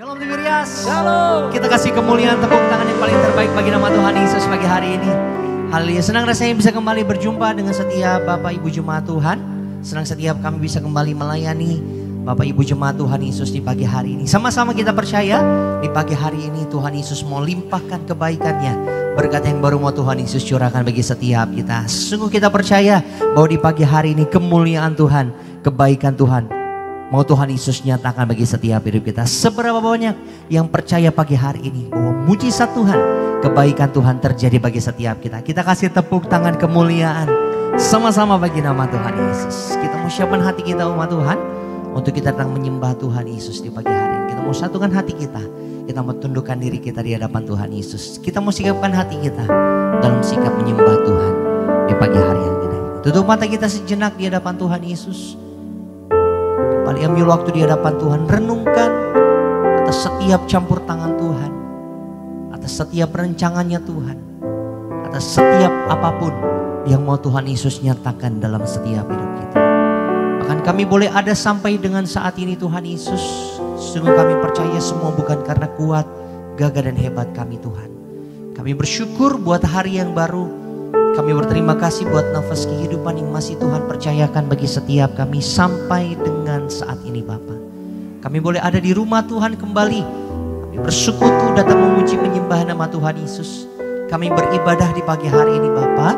Shalom Tiberias. Shalom. Kita kasih kemuliaan, tepuk tangan yang paling terbaik bagi nama Tuhan Yesus pagi hari ini. Haleluya. Senang rasanya bisa kembali berjumpa dengan setiap Bapak Ibu Jemaat Tuhan. Senang setiap kami bisa kembali melayani Bapak Ibu Jemaat Tuhan Yesus di pagi hari ini. Sama-sama kita percaya di pagi hari ini Tuhan Yesus mau limpahkan kebaikannya. Berkat yang baru mau Tuhan Yesus curahkan bagi setiap kita. Sungguh kita percaya bahwa di pagi hari ini kemuliaan Tuhan, kebaikan Tuhan mau Tuhan Yesus nyatakan bagi setiap hidup kita. Seberapa banyak yang percaya pagi hari ini bahwa mujizat Tuhan, kebaikan Tuhan terjadi bagi setiap kita. Kita kasih tepuk tangan kemuliaan sama-sama bagi nama Tuhan Yesus. Kita mau siapkan hati kita umat Tuhan untuk kita datang menyembah Tuhan Yesus di pagi hari ini. Kita mau satukan hati kita. Kita mau tundukkan diri kita di hadapan Tuhan Yesus. Kita mau sikapkan hati kita dalam sikap menyembah Tuhan di pagi hari yang ini. Tutup mata kita sejenak di hadapan Tuhan Yesus. Kembali ambil waktu di hadapan Tuhan. Renungkan atas setiap campur tangan Tuhan. Atas setiap rencangannya Tuhan. Atas setiap apapun yang mau Tuhan Yesus nyatakan dalam setiap hidup kita. Bahkan kami boleh ada sampai dengan saat ini Tuhan Yesus. Sungguh kami percaya semua bukan karena kuat, gagah dan hebat kami Tuhan. Kami bersyukur buat hari yang baru. Kami berterima kasih buat nafas kehidupan yang masih Tuhan percayakan bagi setiap kami sampai dengan saat ini Bapa. Kami boleh ada di rumah Tuhan kembali. Kami bersekutu datang memuji menyembah nama Tuhan Yesus. Kami beribadah di pagi hari ini Bapa.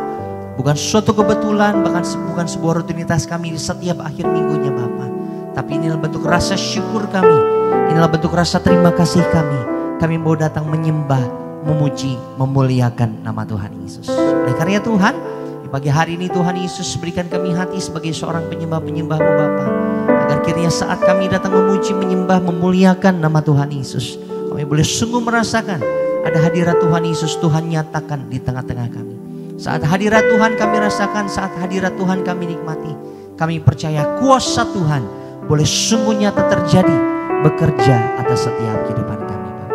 Bukan suatu kebetulan, bahkan bukan sebuah rutinitas kami di setiap akhir minggunya Bapa. Tapi inilah bentuk rasa syukur kami. Inilah bentuk rasa terima kasih kami. Kami mau datang menyembah, memuji, memuliakan nama Tuhan Yesus. Oleh karya Tuhan, di pagi hari ini Tuhan Yesus berikan kami hati sebagai seorang penyembah-penyembah-Mu Bapa. Agar kiranya saat kami datang memuji, menyembah, memuliakan nama Tuhan Yesus, kami boleh sungguh merasakan ada hadirat Tuhan Yesus, Tuhan nyatakan di tengah-tengah kami. Saat hadirat Tuhan kami rasakan, saat hadirat Tuhan kami nikmati, kami percaya kuasa Tuhan boleh sungguh nyata terjadi, bekerja atas setiap kehidupan kami Bapa.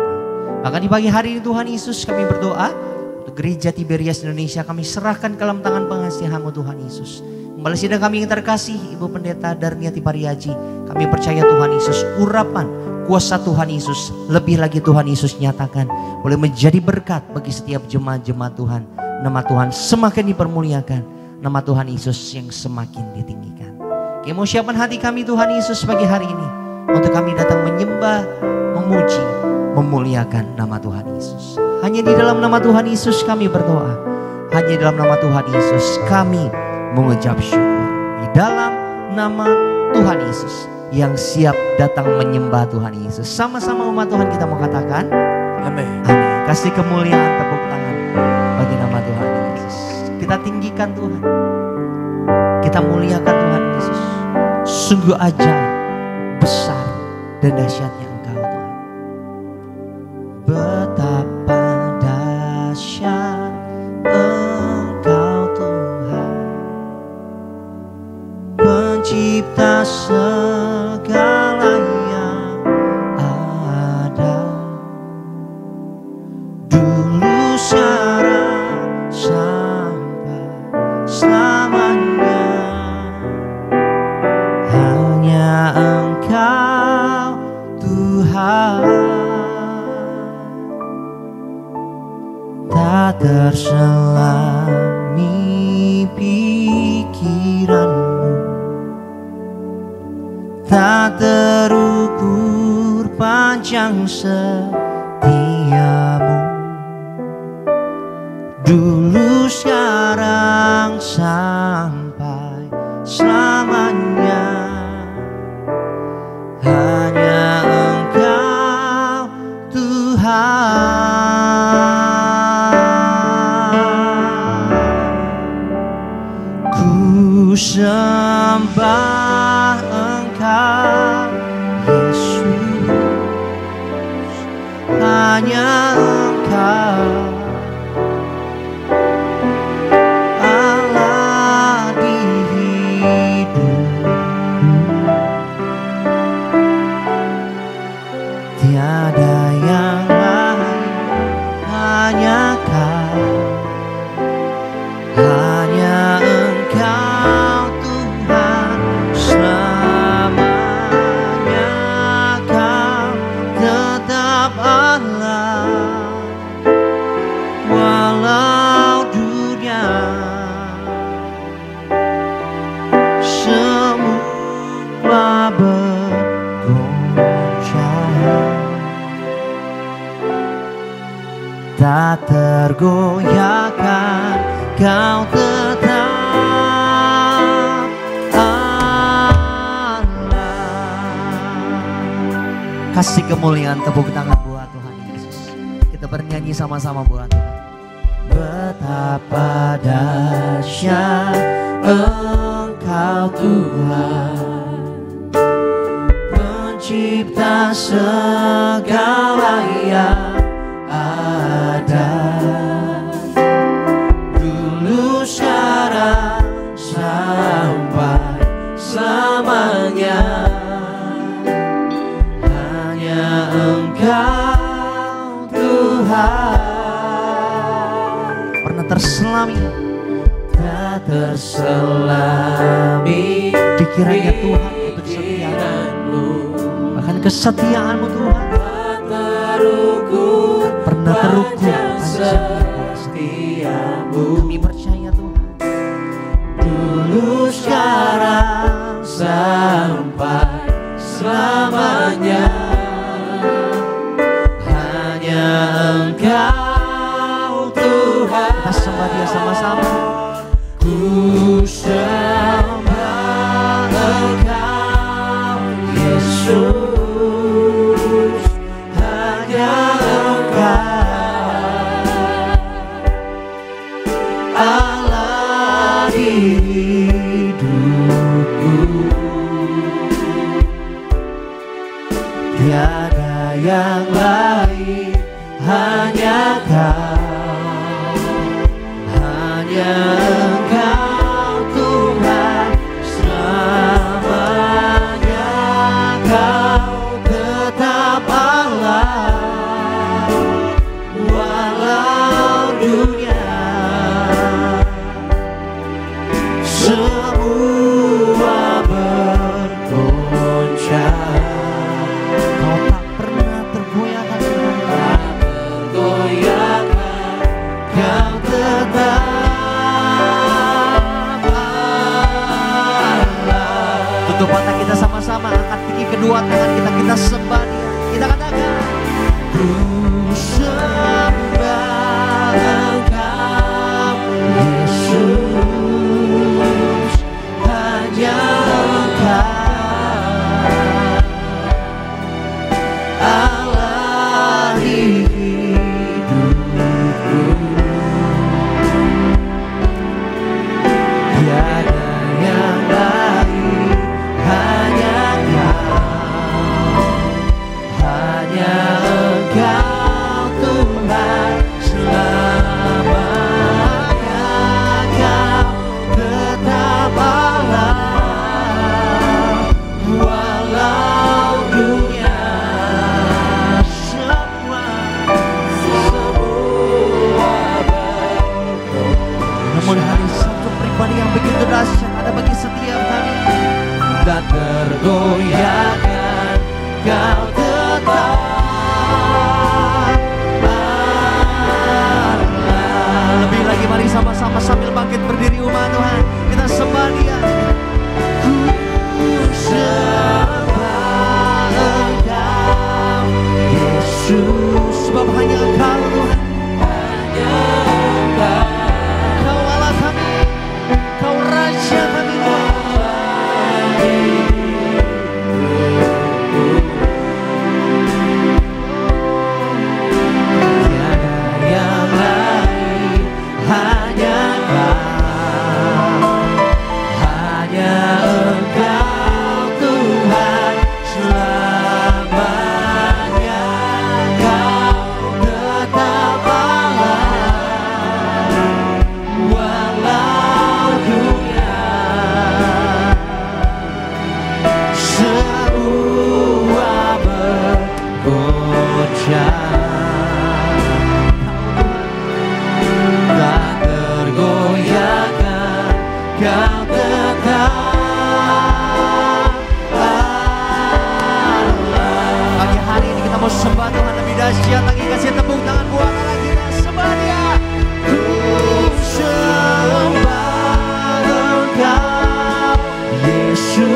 Maka di pagi hari ini Tuhan Yesus kami berdoa untuk gereja Tiberias Indonesia, kami serahkan ke dalam tangan pengasihan-Mu Tuhan Yesus. Kembali sidang kami yang terkasih Ibu Pendeta Darniati Pariaji, kami percaya Tuhan Yesus urapan kuasa Tuhan Yesus lebih lagi Tuhan Yesus nyatakan boleh menjadi berkat bagi setiap jemaat-jemaat Tuhan. Nama Tuhan semakin dipermuliakan, nama Tuhan Yesus yang semakin ditinggikan. Kami mau siapkan hati kami Tuhan Yesus pagi hari ini untuk kami datang menyembah, memuji, memuliakan nama Tuhan Yesus. Hanya di dalam nama Tuhan Yesus kami berdoa. Hanya di dalam nama Tuhan Yesus kami mengucap syukur. Di dalam nama Tuhan Yesus yang siap datang menyembah Tuhan Yesus. Sama-sama umat Tuhan kita mau katakan amin. Amin. Kasih kemuliaan, tepuk tangan bagi nama Tuhan Yesus. Kita tinggikan Tuhan. Kita muliakan Tuhan Yesus. Sungguh ajaib, besar dan dahsyatnya Engkau Tuhan. Betapa dahsyat Engkau Tuhan, pencipta segala yang ada. Dulu sekarang sampai selamanya, hanya Engkau Tuhan. Tak terselami pikiran-Mu, tak terukur panjang setia-Mu. Dulu sekarang sampai selamanya, hanya Engkau Tuhan. Ku sembah Engkau Yesus, hanya Engkau Allah di hidupku. Tiada yang lain, hanya Kau, hanya Engkau Tuhan. Selamanya Kau tetap bergoncang, tak tergoyahkan, Kau tetap Allah. Kasih kemuliaan, tepuk tangan buat Tuhan Yesus. Kita bernyanyi sama-sama buat Tuhan. Betapa dahsyat Engkau Tuhan, pencipta segala yang ada, dulu sekarang sampai selamanya. Hanya Engkau Tuhan. Pernah terselami, tak terselami pikirannya Tuhan untuk setiamu, bahkan kesetiaanmu Tuhan pernah terukur setiamu. Kami percaya Tuhan, dulu sekarang sampai selamanya. Hanya Engkau Tuhan. Kita sembah Dia sama-sama. Ku sembah Engkau Yesus, hanya Allah di hidupku, tiada yang lain, hanya Kau, hanya Engkau Tuhan selamanya. Kau tetap Allah walau dunia semua bergoncang. Kau tak pernah tergoyahkan, tak tergoyahkan. Kau tetap Allah. Tutup mata kita sama-sama, angkat tinggi kedua tangan kita, kita sembah Dia. Kita katakan, ku sembah Engkau Yesus, hanya Engkau Allah di hidupku, tiada yang lain, hanya Kau, hanya Engkau Tuhan selamanya. Kau tetap Allah walau dunia semua namun hari satu pribadi yang begitu dahsyat ada bagi setiap kami. Tak tergoyahkan, Kau tetap Allah. Lebih lagi mari sama-sama sambil bangkit berdiri umat Tuhan, kita sembah Dia. Ku sembah Engkau Yesus, sebab hanya Engkau Tuhan, hanya Engkau. Kau Allah kami, Kau Raja kami Tuhan. Tiada yang lain, hanya Kau, hanya Engkau Tuhan selamanya. Kau tetap Allah walau dunia semua bergoncang. Tak tergoyahkan, Kau tetap Allah. Pagi hari ini kita mau sembah Tuhan lebih dahsyat lagi, kasih tepuk tangan buat Allah, kita sembah Dia. Ku sembah Engkau Yesus,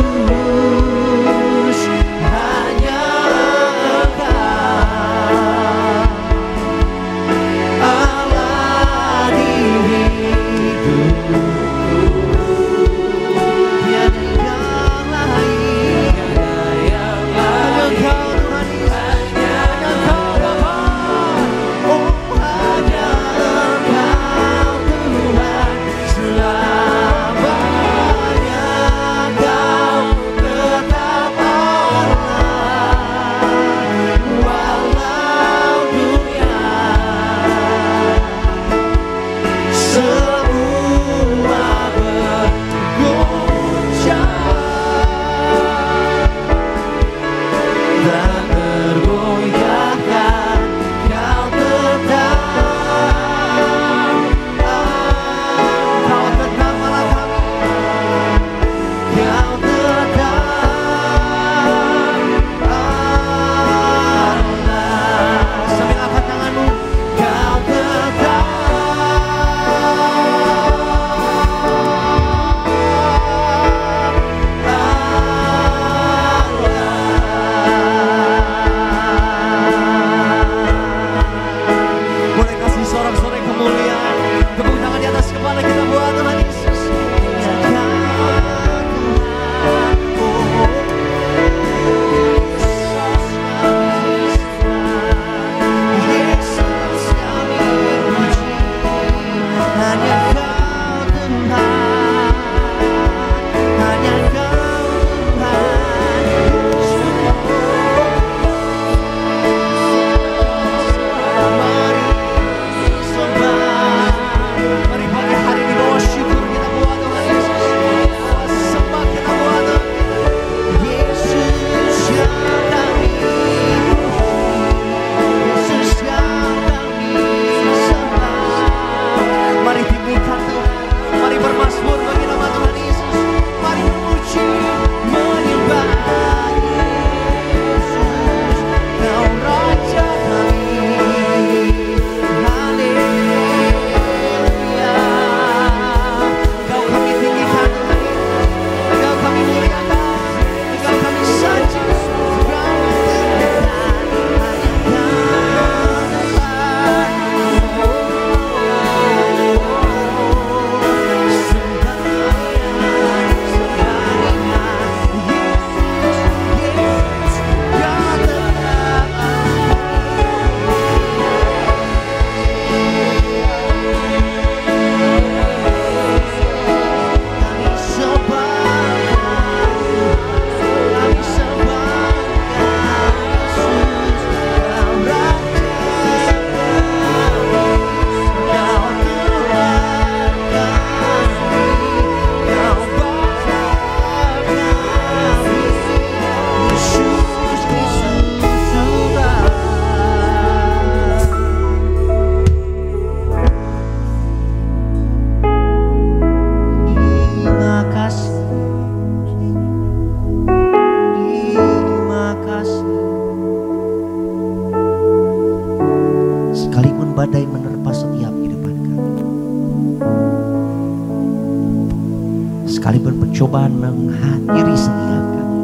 pencobaan menghampiri setiap kami.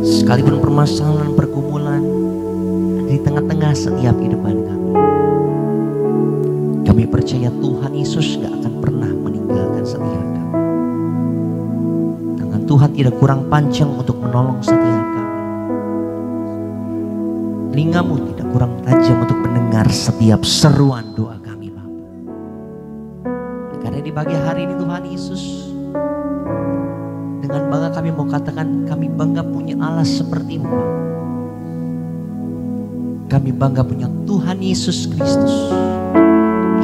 Sekalipun permasalahan pergumulan di tengah-tengah setiap kehidupan kami, kami percaya Tuhan Yesus gak akan pernah meninggalkan setiap kami. Tangan Tuhan tidak kurang panjang untuk menolong setiap kami. Telingamu tidak kurang tajam untuk mendengar setiap seruan doa kami, Bapa. Karena di pagi hari ini Tuhan Yesus, dengan bangga kami mau katakan kami bangga punya Allah seperti-Mu, Bapa. Kami bangga punya Tuhan Yesus Kristus,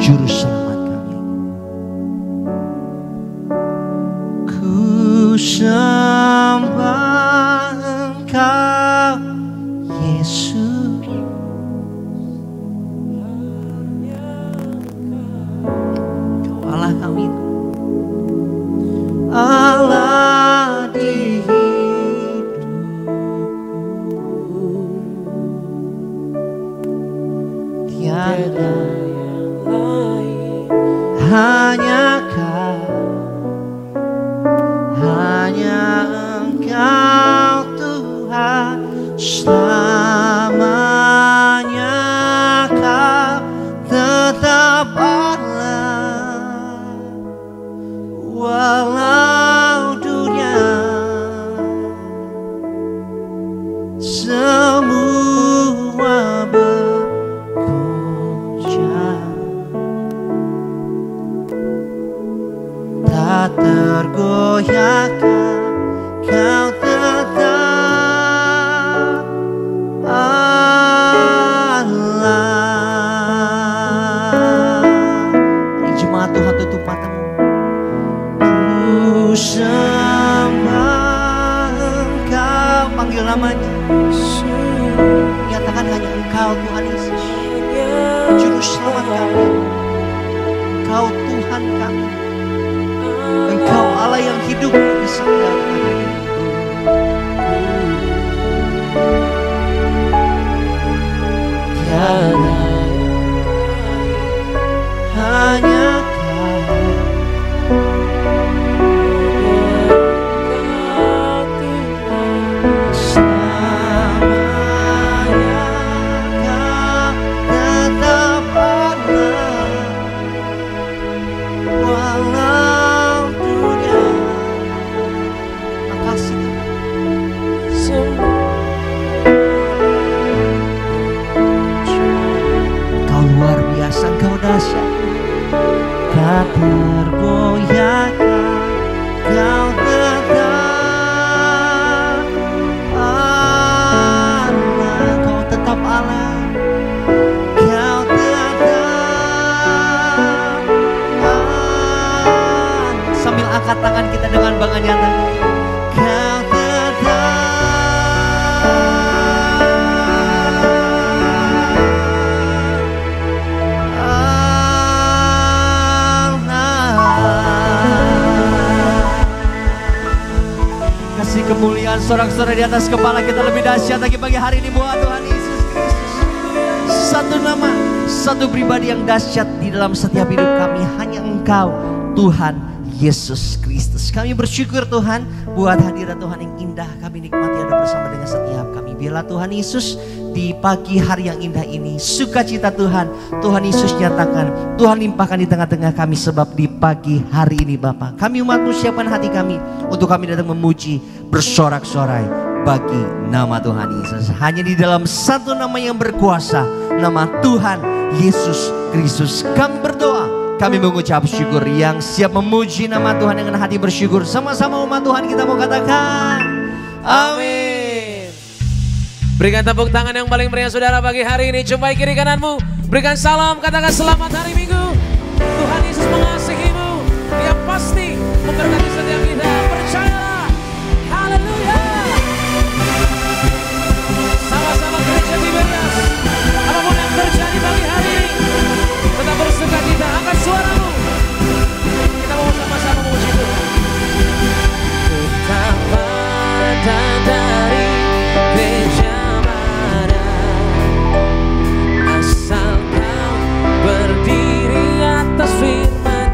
Juru Selamat kami. Ku sembah Engkau, Yesus. Engkau Allah kami, Allah di tiada yang lain, hanya Kau, hanya Engkau Tuhan, selamanya Kau tetap Allah. Walau dunia semua tak tergoyahkan, Kau tetap Allah. Mari jemaat Tuhan tutup matamu. Ku sembah Engkau, panggil namanya. Nyatakan hanya Engkau Tuhan Yesus, Juru Selamat kami. Engkau Tuhan kami. Engkau Allah yang hidup di setiap kami. Tiada hanya Kau, selamanya Kau tetap Allah. Walau Kau luar biasa, Kau dahsyat, tak tergoyahkan, Kau tetap Allah, Kau tetap Allah, Kau tetap Allah. Sambil angkat tangan kita dengan bangga nyatakan, Kau kemuliaan sorak-sorai di atas kepala kita lebih dahsyat lagi pagi hari ini buat Tuhan Yesus Kristus. Satu nama, satu pribadi yang dahsyat di dalam setiap hidup kami, hanya Engkau Tuhan Yesus Kristus. Kami bersyukur Tuhan buat hadirat Tuhan yang indah kami nikmati ada bersama dengan setiap kami. Biarlah Tuhan Yesus di pagi hari yang indah ini, sukacita Tuhan Yesus nyatakan, Tuhan limpahkan di tengah-tengah kami, sebab di pagi hari ini Bapa, kami umat-Mu siapkan hati kami untuk kami datang memuji, bersorak-sorai bagi nama Tuhan Yesus. Hanya di dalam satu nama yang berkuasa, nama Tuhan Yesus Kristus, kami berdoa, kami mengucap syukur. Yang siap memuji nama Tuhan dengan hati bersyukur, sama-sama umat Tuhan kita mau katakan amin. Berikan tepuk tangan yang paling meriah saudara pagi hari ini. Jumpai kiri kananmu, berikan salam, katakan selamat hari Minggu. Tuhan Yesus mengasihimu, Dia pasti memberkati setiap kita, percayalah. Haleluya. Sama-sama gereja Tiberias, apapun yang terjadi pagi hari ini, tetap bersukacita, angkat suaramu. Kita mau sama-sama memuji Tuhan. Betapa dari gereja mana, asal Kau berdiri atas firman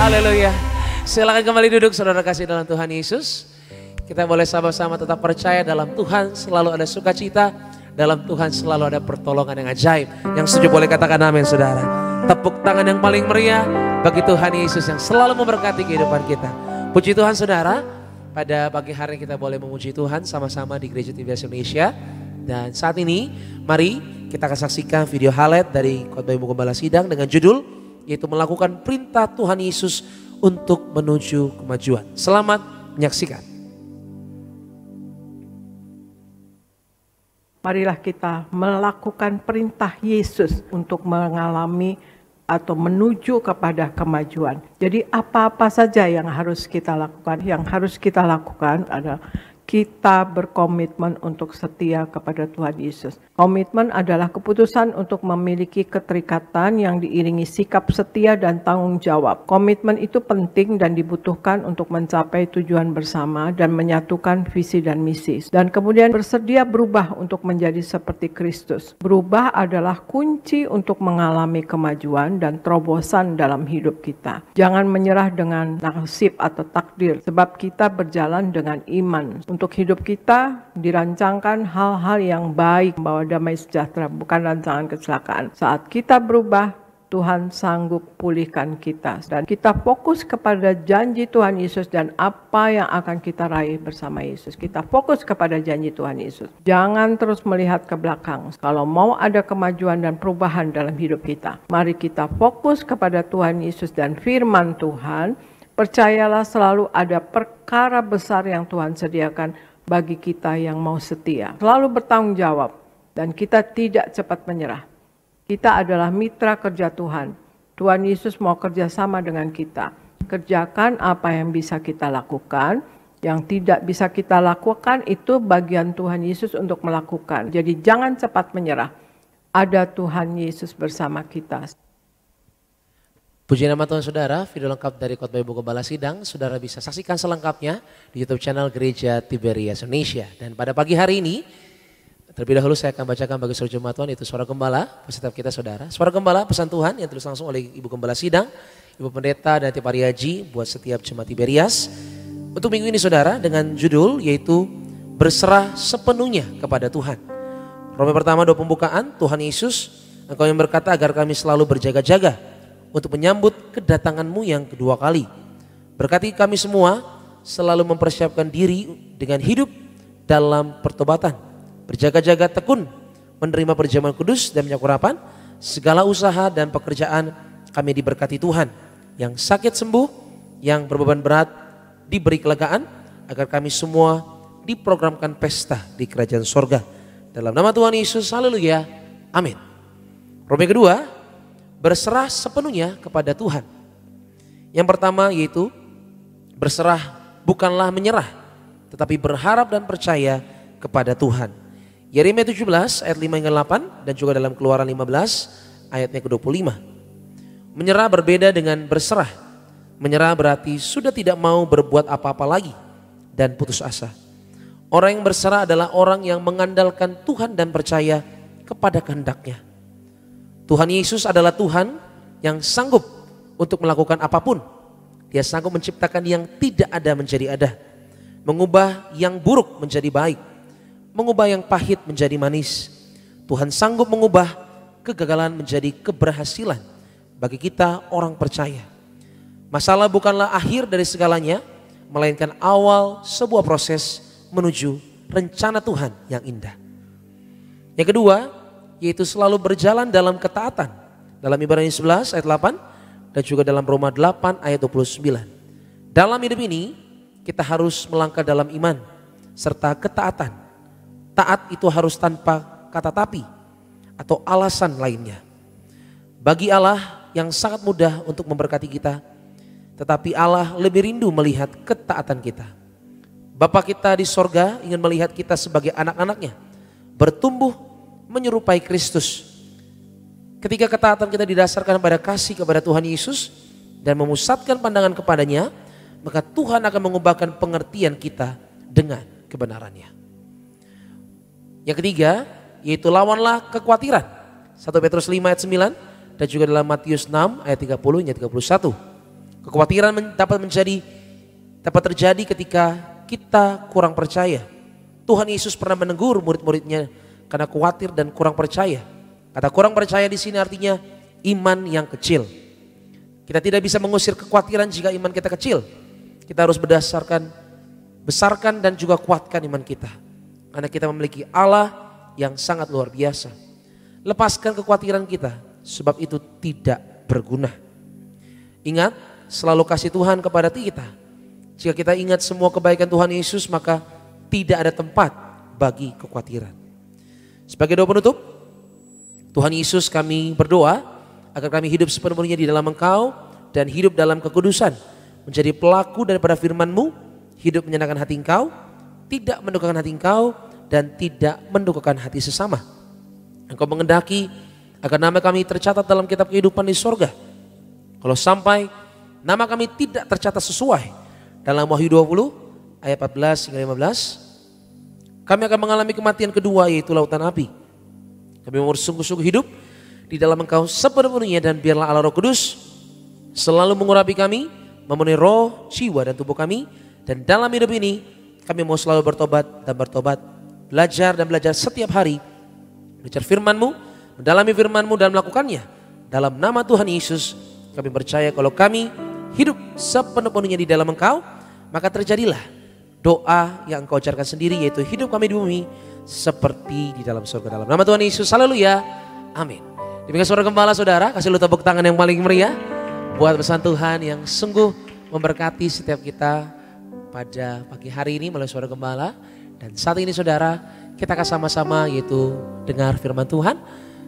Haleluya. Silakan kembali duduk saudara kasih dalam Tuhan Yesus. Kita boleh sama-sama tetap percaya dalam Tuhan selalu ada sukacita. Dalam Tuhan selalu ada pertolongan yang ajaib. Yang setuju boleh katakan amin saudara. Tepuk tangan yang paling meriah bagi Tuhan Yesus yang selalu memberkati kehidupan kita. Puji Tuhan saudara, pada pagi hari kita boleh memuji Tuhan sama-sama di Gereja TBS Indonesia. Dan saat ini mari kita akan saksikan video highlight dari khotbah Ibu Gembala Sidang dengan judul yaitu melakukan perintah Tuhan Yesus untuk menuju kemajuan. Selamat menyaksikan. Marilah kita melakukan perintah Yesus untuk mengalami atau menuju kepada kemajuan. Jadi apa-apa saja yang harus kita lakukan, adalah kita berkomitmen untuk setia kepada Tuhan Yesus. Komitmen adalah keputusan untuk memiliki keterikatan yang diiringi sikap setia dan tanggung jawab. Komitmen itu penting dan dibutuhkan untuk mencapai tujuan bersama dan menyatukan visi dan misi. Dan kemudian bersedia berubah untuk menjadi seperti Kristus. Berubah adalah kunci untuk mengalami kemajuan dan terobosan dalam hidup kita. Jangan menyerah dengan nasib atau takdir, sebab kita berjalan dengan iman. Untuk hidup kita dirancangkan hal-hal yang baik, membawa damai sejahtera, bukan rancangan kecelakaan. Saat kita berubah, Tuhan sanggup pulihkan kita. Dan kita fokus kepada janji Tuhan Yesus dan apa yang akan kita raih bersama Yesus. Kita fokus kepada janji Tuhan Yesus. Jangan terus melihat ke belakang. Kalau mau ada kemajuan dan perubahan dalam hidup kita, mari kita fokus kepada Tuhan Yesus dan firman Tuhan. Percayalah selalu ada perkara besar yang Tuhan sediakan bagi kita yang mau setia. Selalu bertanggung jawab dan kita tidak cepat menyerah. Kita adalah mitra kerja Tuhan. Tuhan Yesus mau kerja sama dengan kita. Kerjakan apa yang bisa kita lakukan. Yang tidak bisa kita lakukan itu bagian Tuhan Yesus untuk melakukan. Jadi jangan cepat menyerah. Ada Tuhan Yesus bersama kita. Puji nama Tuhan saudara, video lengkap dari khotbah Ibu Gembala Sidang, saudara bisa saksikan selengkapnya di YouTube channel Gereja TBS Indonesia. Dan pada pagi hari ini, terlebih dahulu saya akan bacakan bagi seluruh jemaat Tuhan, itu suara gembala, peserta kita saudara. Suara gembala, pesan Tuhan yang tulis langsung oleh Ibu Gembala Sidang, Ibu Pendeta dan Tim Ariaji buat setiap jemaat Tiberias. Untuk minggu ini saudara dengan judul yaitu berserah sepenuhnya kepada Tuhan. Roma pertama 2 pembukaan, Tuhan Yesus, Engkau yang berkata agar kami selalu berjaga-jaga untuk menyambut kedatanganmu yang kedua kali. Berkati kami semua selalu mempersiapkan diri dengan hidup dalam pertobatan. Berjaga-jaga tekun, menerima perjamuan kudus dan minyak urapan. Segala usaha dan pekerjaan kami diberkati Tuhan. Yang sakit sembuh, yang berbeban berat diberi kelegaan. Agar kami semua diprogramkan pesta di kerajaan sorga. Dalam nama Tuhan Yesus, haleluya, amin. Roma kedua, berserah sepenuhnya kepada Tuhan. Yang pertama yaitu berserah bukanlah menyerah, tetapi berharap dan percaya kepada Tuhan. Yeremia 17 ayat 5 hingga 8 dan juga dalam Keluaran 15 ayatnya ke-25. Menyerah berbeda dengan berserah. Menyerah berarti sudah tidak mau berbuat apa-apa lagi dan putus asa. Orang yang berserah adalah orang yang mengandalkan Tuhan dan percaya kepada kehendak-Nya. Tuhan Yesus adalah Tuhan yang sanggup untuk melakukan apapun. Dia sanggup menciptakan yang tidak ada menjadi ada. Mengubah yang buruk menjadi baik. Mengubah yang pahit menjadi manis. Tuhan sanggup mengubah kegagalan menjadi keberhasilan bagi kita orang percaya. Masalah bukanlah akhir dari segalanya, melainkan awal sebuah proses menuju rencana Tuhan yang indah. Yang kedua, yaitu selalu berjalan dalam ketaatan. Dalam Ibrani 11 ayat 8 dan juga dalam Roma 8 ayat 29. Dalam hidup ini kita harus melangkah dalam iman serta ketaatan. Taat itu harus tanpa kata tapi atau alasan lainnya. Bagi Allah yang sangat mudah untuk memberkati kita, tetapi Allah lebih rindu melihat ketaatan kita. Bapa kita di sorga ingin melihat kita sebagai anak-anaknya bertumbuh menyerupai Kristus. Ketika ketaatan kita didasarkan pada kasih kepada Tuhan Yesus dan memusatkan pandangan kepadanya, maka Tuhan akan mengubahkan pengertian kita dengan kebenarannya. Yang ketiga, yaitu lawanlah kekhawatiran. 1 Petrus 5 ayat 9 dan juga dalam Matius 6 ayat 30 hingga 31. Kekhawatiran dapat terjadi ketika kita kurang percaya. Tuhan Yesus pernah menegur murid-muridnya karena khawatir dan kurang percaya. Kata kurang percaya di sini artinya iman yang kecil. Kita tidak bisa mengusir kekhawatiran jika iman kita kecil. Kita harus besarkan dan juga kuatkan iman kita. Karena kita memiliki Allah yang sangat luar biasa. Lepaskan kekhawatiran kita, sebab itu tidak berguna. Ingat, selalu kasih Tuhan kepada kita. Jika kita ingat semua kebaikan Tuhan Yesus, maka tidak ada tempat bagi kekhawatiran. Sebagai doa penutup, Tuhan Yesus, kami berdoa agar kami hidup sepenuhnya di dalam Engkau dan hidup dalam kekudusan, menjadi pelaku daripada firman-Mu, hidup menyenangkan hati Engkau, tidak mendukakan hati Engkau, dan tidak mendukakan hati sesama. Engkau mengendaki agar nama kami tercatat dalam kitab kehidupan di sorga. Kalau sampai nama kami tidak tercatat sesuai dalam Wahyu 20 ayat 14 hingga 15, kami akan mengalami kematian kedua, yaitu lautan api. Kami mau sungguh-sungguh hidup di dalam Engkau sepenuhnya, dan biarlah Allah Roh Kudus selalu mengurapi kami, memenuhi roh, jiwa, dan tubuh kami. Dan dalam hidup ini kami mau selalu bertobat, belajar setiap hari, belajar firman-Mu, mendalami firman-Mu dan melakukannya. Dalam nama Tuhan Yesus kami percaya kalau kami hidup sepenuhnya di dalam Engkau, maka terjadilah doa yang Engkau ajarkan sendiri, yaitu hidup kami di bumi seperti di dalam surga. Dalam nama Tuhan Yesus, haleluya, amin. Demikian Saudara Gembala, saudara, kasih lu tepuk tangan yang paling meriah buat pesan Tuhan yang sungguh memberkati setiap kita pada pagi hari ini melalui Saudara Gembala. Dan saat ini saudara, kita akan sama-sama yaitu dengar firman Tuhan.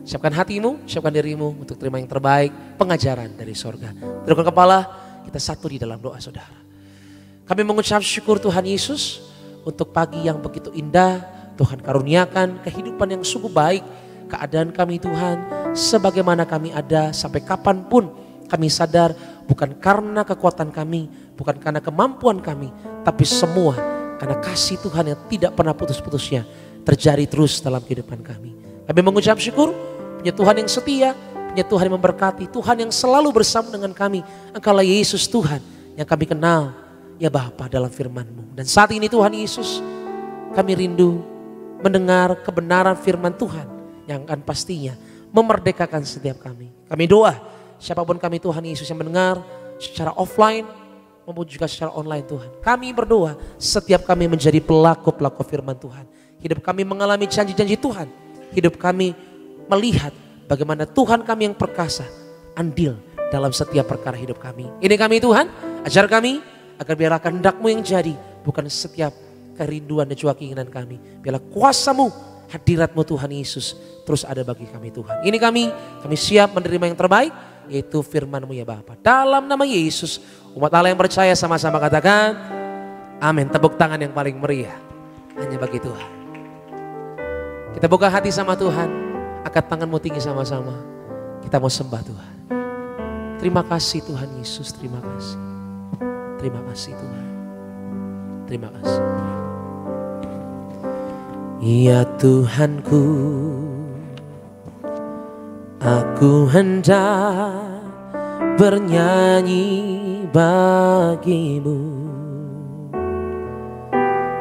Siapkan hatimu, siapkan dirimu untuk terima yang terbaik, pengajaran dari sorga. Tundukkan kepala, kita satu di dalam doa saudara. Kami mengucap syukur Tuhan Yesus untuk pagi yang begitu indah. Tuhan karuniakan kehidupan yang sungguh baik. Keadaan kami Tuhan, sebagaimana kami ada sampai kapanpun kami sadar bukan karena kekuatan kami, bukan karena kemampuan kami, tapi semua karena kasih Tuhan yang tidak pernah putus-putusnya terjadi terus dalam kehidupan kami. Kami mengucap syukur punya Tuhan yang setia, punya Tuhan yang memberkati, Tuhan yang selalu bersama dengan kami. Engkaulah Yesus Tuhan yang kami kenal, ya Bapa, dalam firman-Mu. Dan saat ini Tuhan Yesus, kami rindu mendengar kebenaran firman Tuhan yang akan pastinya memerdekakan setiap kami. Kami doa siapapun kami Tuhan Yesus yang mendengar secara offline maupun juga secara online Tuhan. Kami berdoa setiap kami menjadi pelaku-pelaku firman Tuhan. Hidup kami mengalami janji-janji Tuhan. Hidup kami melihat bagaimana Tuhan kami yang perkasa andil dalam setiap perkara hidup kami. Ini kami Tuhan, ajar kami agar biarlah kehendak-Mu yang jadi, bukan setiap kerinduan dan juga keinginan kami. Biarlah kuasa-Mu, hadirat-Mu Tuhan Yesus terus ada bagi kami Tuhan. Ini kami siap menerima yang terbaik, yaitu firman-Mu ya Bapa. Dalam nama Yesus, umat Allah yang percaya sama-sama katakan amin. Tepuk tangan yang paling meriah hanya bagi Tuhan. Kita buka hati sama Tuhan, angkat tanganmu tinggi sama-sama. Kita mau sembah Tuhan. Terima kasih Tuhan Yesus, terima kasih. Terima kasih Tuhan. Terima kasih. Ya Tuhanku, aku hendak bernyanyi bagi-Mu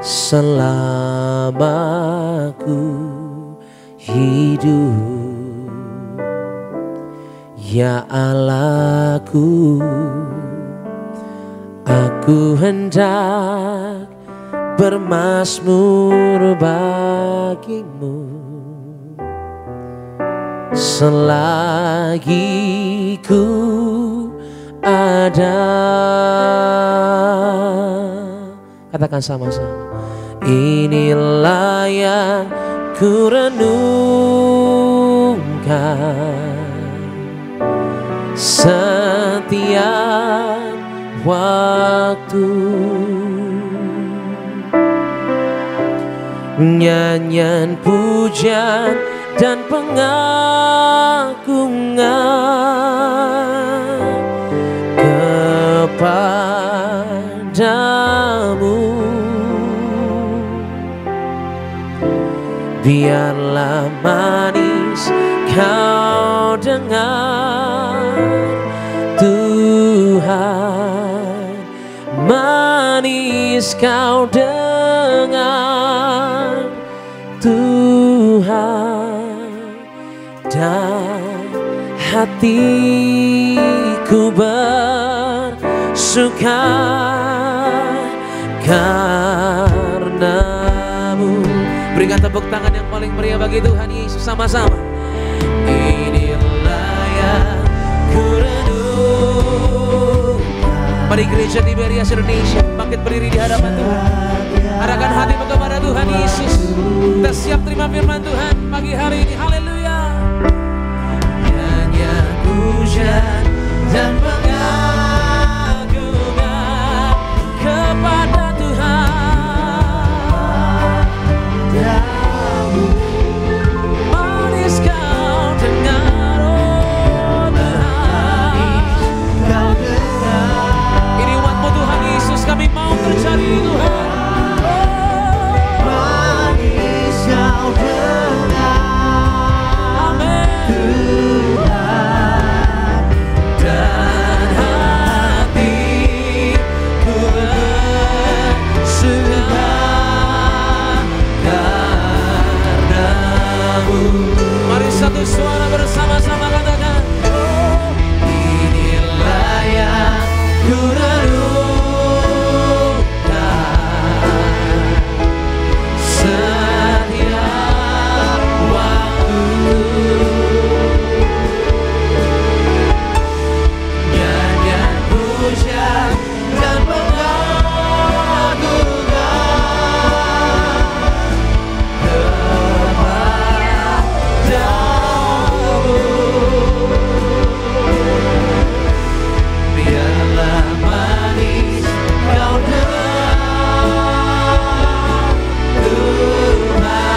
selama aku hidup. Ya Allahku, aku hendak bermazmur bagi-Mu selagi ku ada. Katakan sama-sama. Inilah yang ku renungkan setiap waktu. Nyanyian pujian dan pengagungan kepadamu. Biarlah manis kau dengar Tuhan. manis kau dengan Tuhan, dan hatiku bersuka karenamu. Berikan tepuk tangan yang paling meriah bagi Tuhan Yesus sama-sama. Inilah yang kurenungkan. Mari gereja Tiberias Indonesia bangkit berdiri di hadapan Tuhan. Arahkan hatimu kepada Tuhan Yesus. Kita siap terima firman Tuhan pagi hari ini. Haleluya. Nyanyian pujian dan pengagungan kepada Tuhan. Manis kau dengar, oh Tuhan. Ini umatmu Tuhan Yesus, kami mau tercari Tuhan. Manis kau dengar, Amin. Tuhan, Dan hatiku bersuka karenamu. Mari satu suara bersama-sama katakan, oh, inilah yang kurenungkan setiap waktu. Nyanyian pujian dan pengagungan kepadamu. Biarlah manis kau dengar, Tuhan.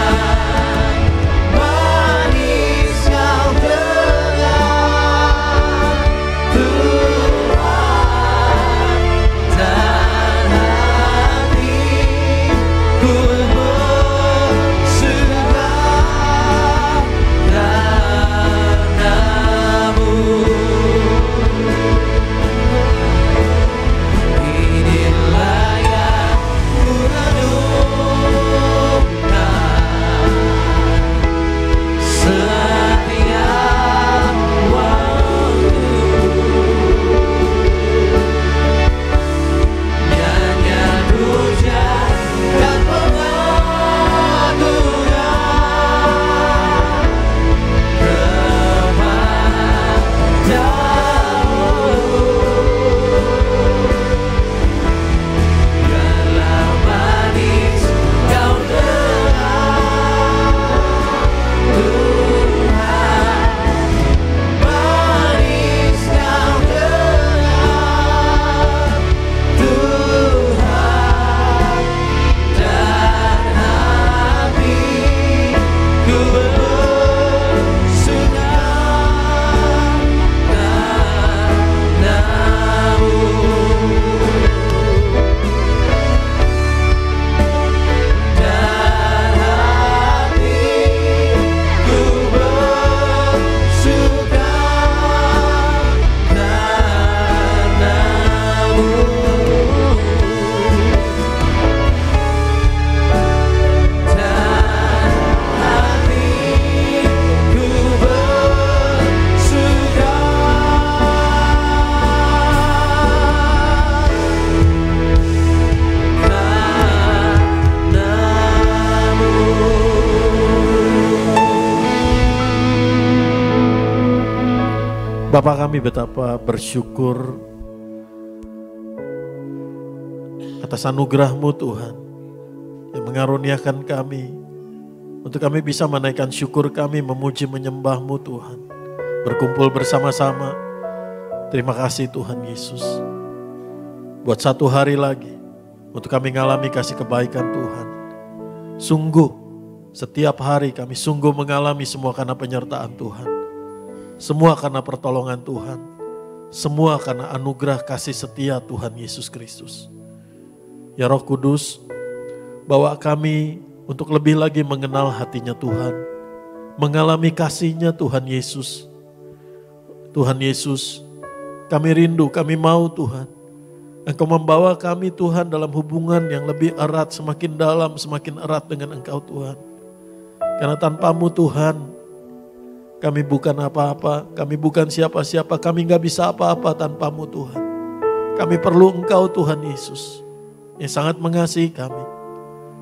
Manis kau dengar, Tuhan. Dan hatiku bersuka karenamu. Inilah yang kurenungkan setiap waktu. Nyanyian pujian dan pengagungan kepadamu. Biarlah manis kau dengar, Tuhan. Manis kau dengar, Tuhan. Dan hatiku bersuka karenamu. Dan hatiku bersuka karenamu. Dan hatiku bersuka Bapa, kami betapa bersyukur atas anugerah-Mu Tuhan yang mengaruniakan kami untuk kami bisa menaikkan syukur kami, memuji menyembah-Mu Tuhan, berkumpul bersama-sama. Terima kasih Tuhan Yesus buat satu hari lagi untuk kami mengalami kasih kebaikan Tuhan. Sungguh setiap hari kami sungguh mengalami semua karena penyertaan Tuhan. Semua karena pertolongan Tuhan. Semua karena anugerah kasih setia Tuhan Yesus Kristus. Ya Roh Kudus, bawa kami untuk lebih lagi mengenal hatinya Tuhan. Mengalami kasihnya Tuhan Yesus. Tuhan Yesus, kami rindu, kami mau Tuhan. Engkau membawa kami Tuhan dalam hubungan yang lebih erat, semakin dalam, semakin erat dengan Engkau Tuhan. Karena tanpamu Tuhan, kami bukan apa-apa, kami bukan siapa-siapa, kami gak bisa apa-apa tanpamu Tuhan. Kami perlu Engkau Tuhan Yesus, yang sangat mengasihi kami,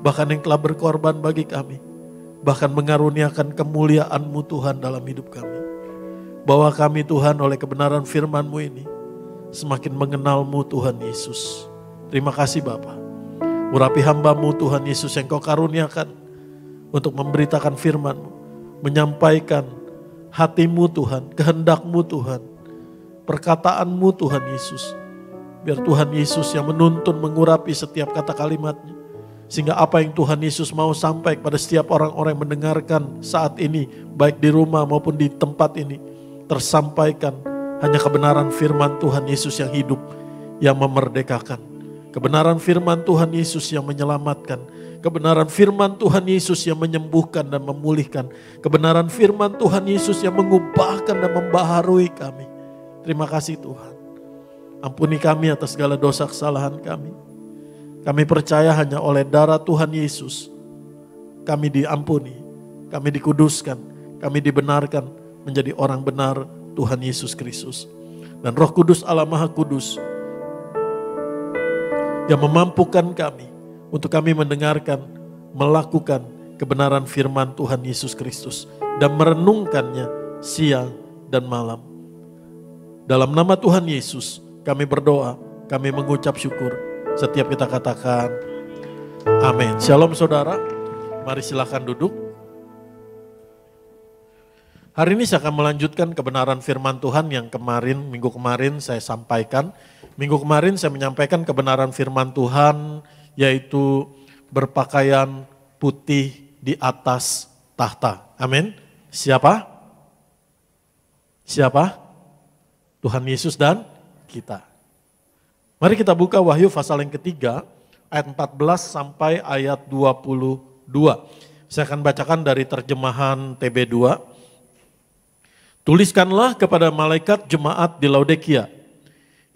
bahkan yang telah berkorban bagi kami, bahkan mengaruniakan kemuliaan-Mu Tuhan dalam hidup kami. Bawa kami Tuhan oleh kebenaran firman-Mu ini, semakin mengenal-Mu Tuhan Yesus. Terima kasih Bapa. Urapi hamba-Mu Tuhan Yesus yang Kau karuniakan untuk memberitakan firman-Mu, menyampaikan hati-Mu Tuhan, kehendak-Mu Tuhan, perkataan-Mu Tuhan Yesus. Biar Tuhan Yesus yang menuntun, mengurapi setiap kata kalimat-Nya. Sehingga apa yang Tuhan Yesus mau sampaikan kepada setiap orang-orang yang mendengarkan saat ini, baik di rumah maupun di tempat ini, tersampaikan hanya kebenaran firman Tuhan Yesus yang hidup, yang memerdekakan. Kebenaran firman Tuhan Yesus yang menyelamatkan. Kebenaran firman Tuhan Yesus yang menyembuhkan dan memulihkan. Kebenaran firman Tuhan Yesus yang mengubahkan dan membaharui kami. Terima kasih Tuhan. Ampuni kami atas segala dosa kesalahan kami. Kami percaya hanya oleh darah Tuhan Yesus kami diampuni, kami dikuduskan, kami dibenarkan menjadi orang benar Tuhan Yesus Kristus. Dan Roh Kudus Allah Maha Kudus yang memampukan kami untuk kami mendengarkan, melakukan kebenaran firman Tuhan Yesus Kristus dan merenungkannya siang dan malam. Dalam nama Tuhan Yesus kami berdoa, kami mengucap syukur. Setiap kita katakan amin. Shalom saudara, mari silakan duduk. Hari ini saya akan melanjutkan kebenaran firman Tuhan yang minggu kemarin saya sampaikan. Minggu kemarin saya menyampaikan kebenaran firman Tuhan, yaitu berpakaian putih di atas tahta. Amin. Siapa? Siapa? Tuhan Yesus dan kita. Mari kita buka Wahyu pasal yang ketiga, ayat 14 sampai ayat 22. Saya akan bacakan dari terjemahan TB2. Tuliskanlah kepada malaikat jemaat di Laodikia.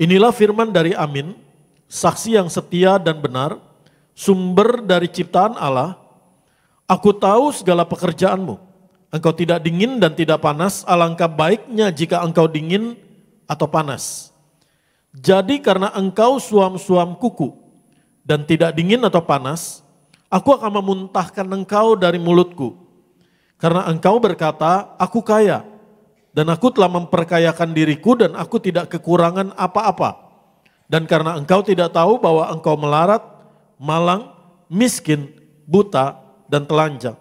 Inilah firman dari Amin, saksi yang setia dan benar, sumber dari ciptaan Allah. Aku tahu segala pekerjaanmu. Engkau tidak dingin dan tidak panas, alangkah baiknya jika engkau dingin atau panas. Jadi karena engkau suam-suam kuku dan tidak dingin atau panas, aku akan memuntahkan engkau dari mulutku. Karena engkau berkata, aku kaya dan aku telah memperkayakan diriku dan aku tidak kekurangan apa-apa. Dan karena engkau tidak tahu bahwa engkau melarat, malang, miskin, buta, dan telanjang.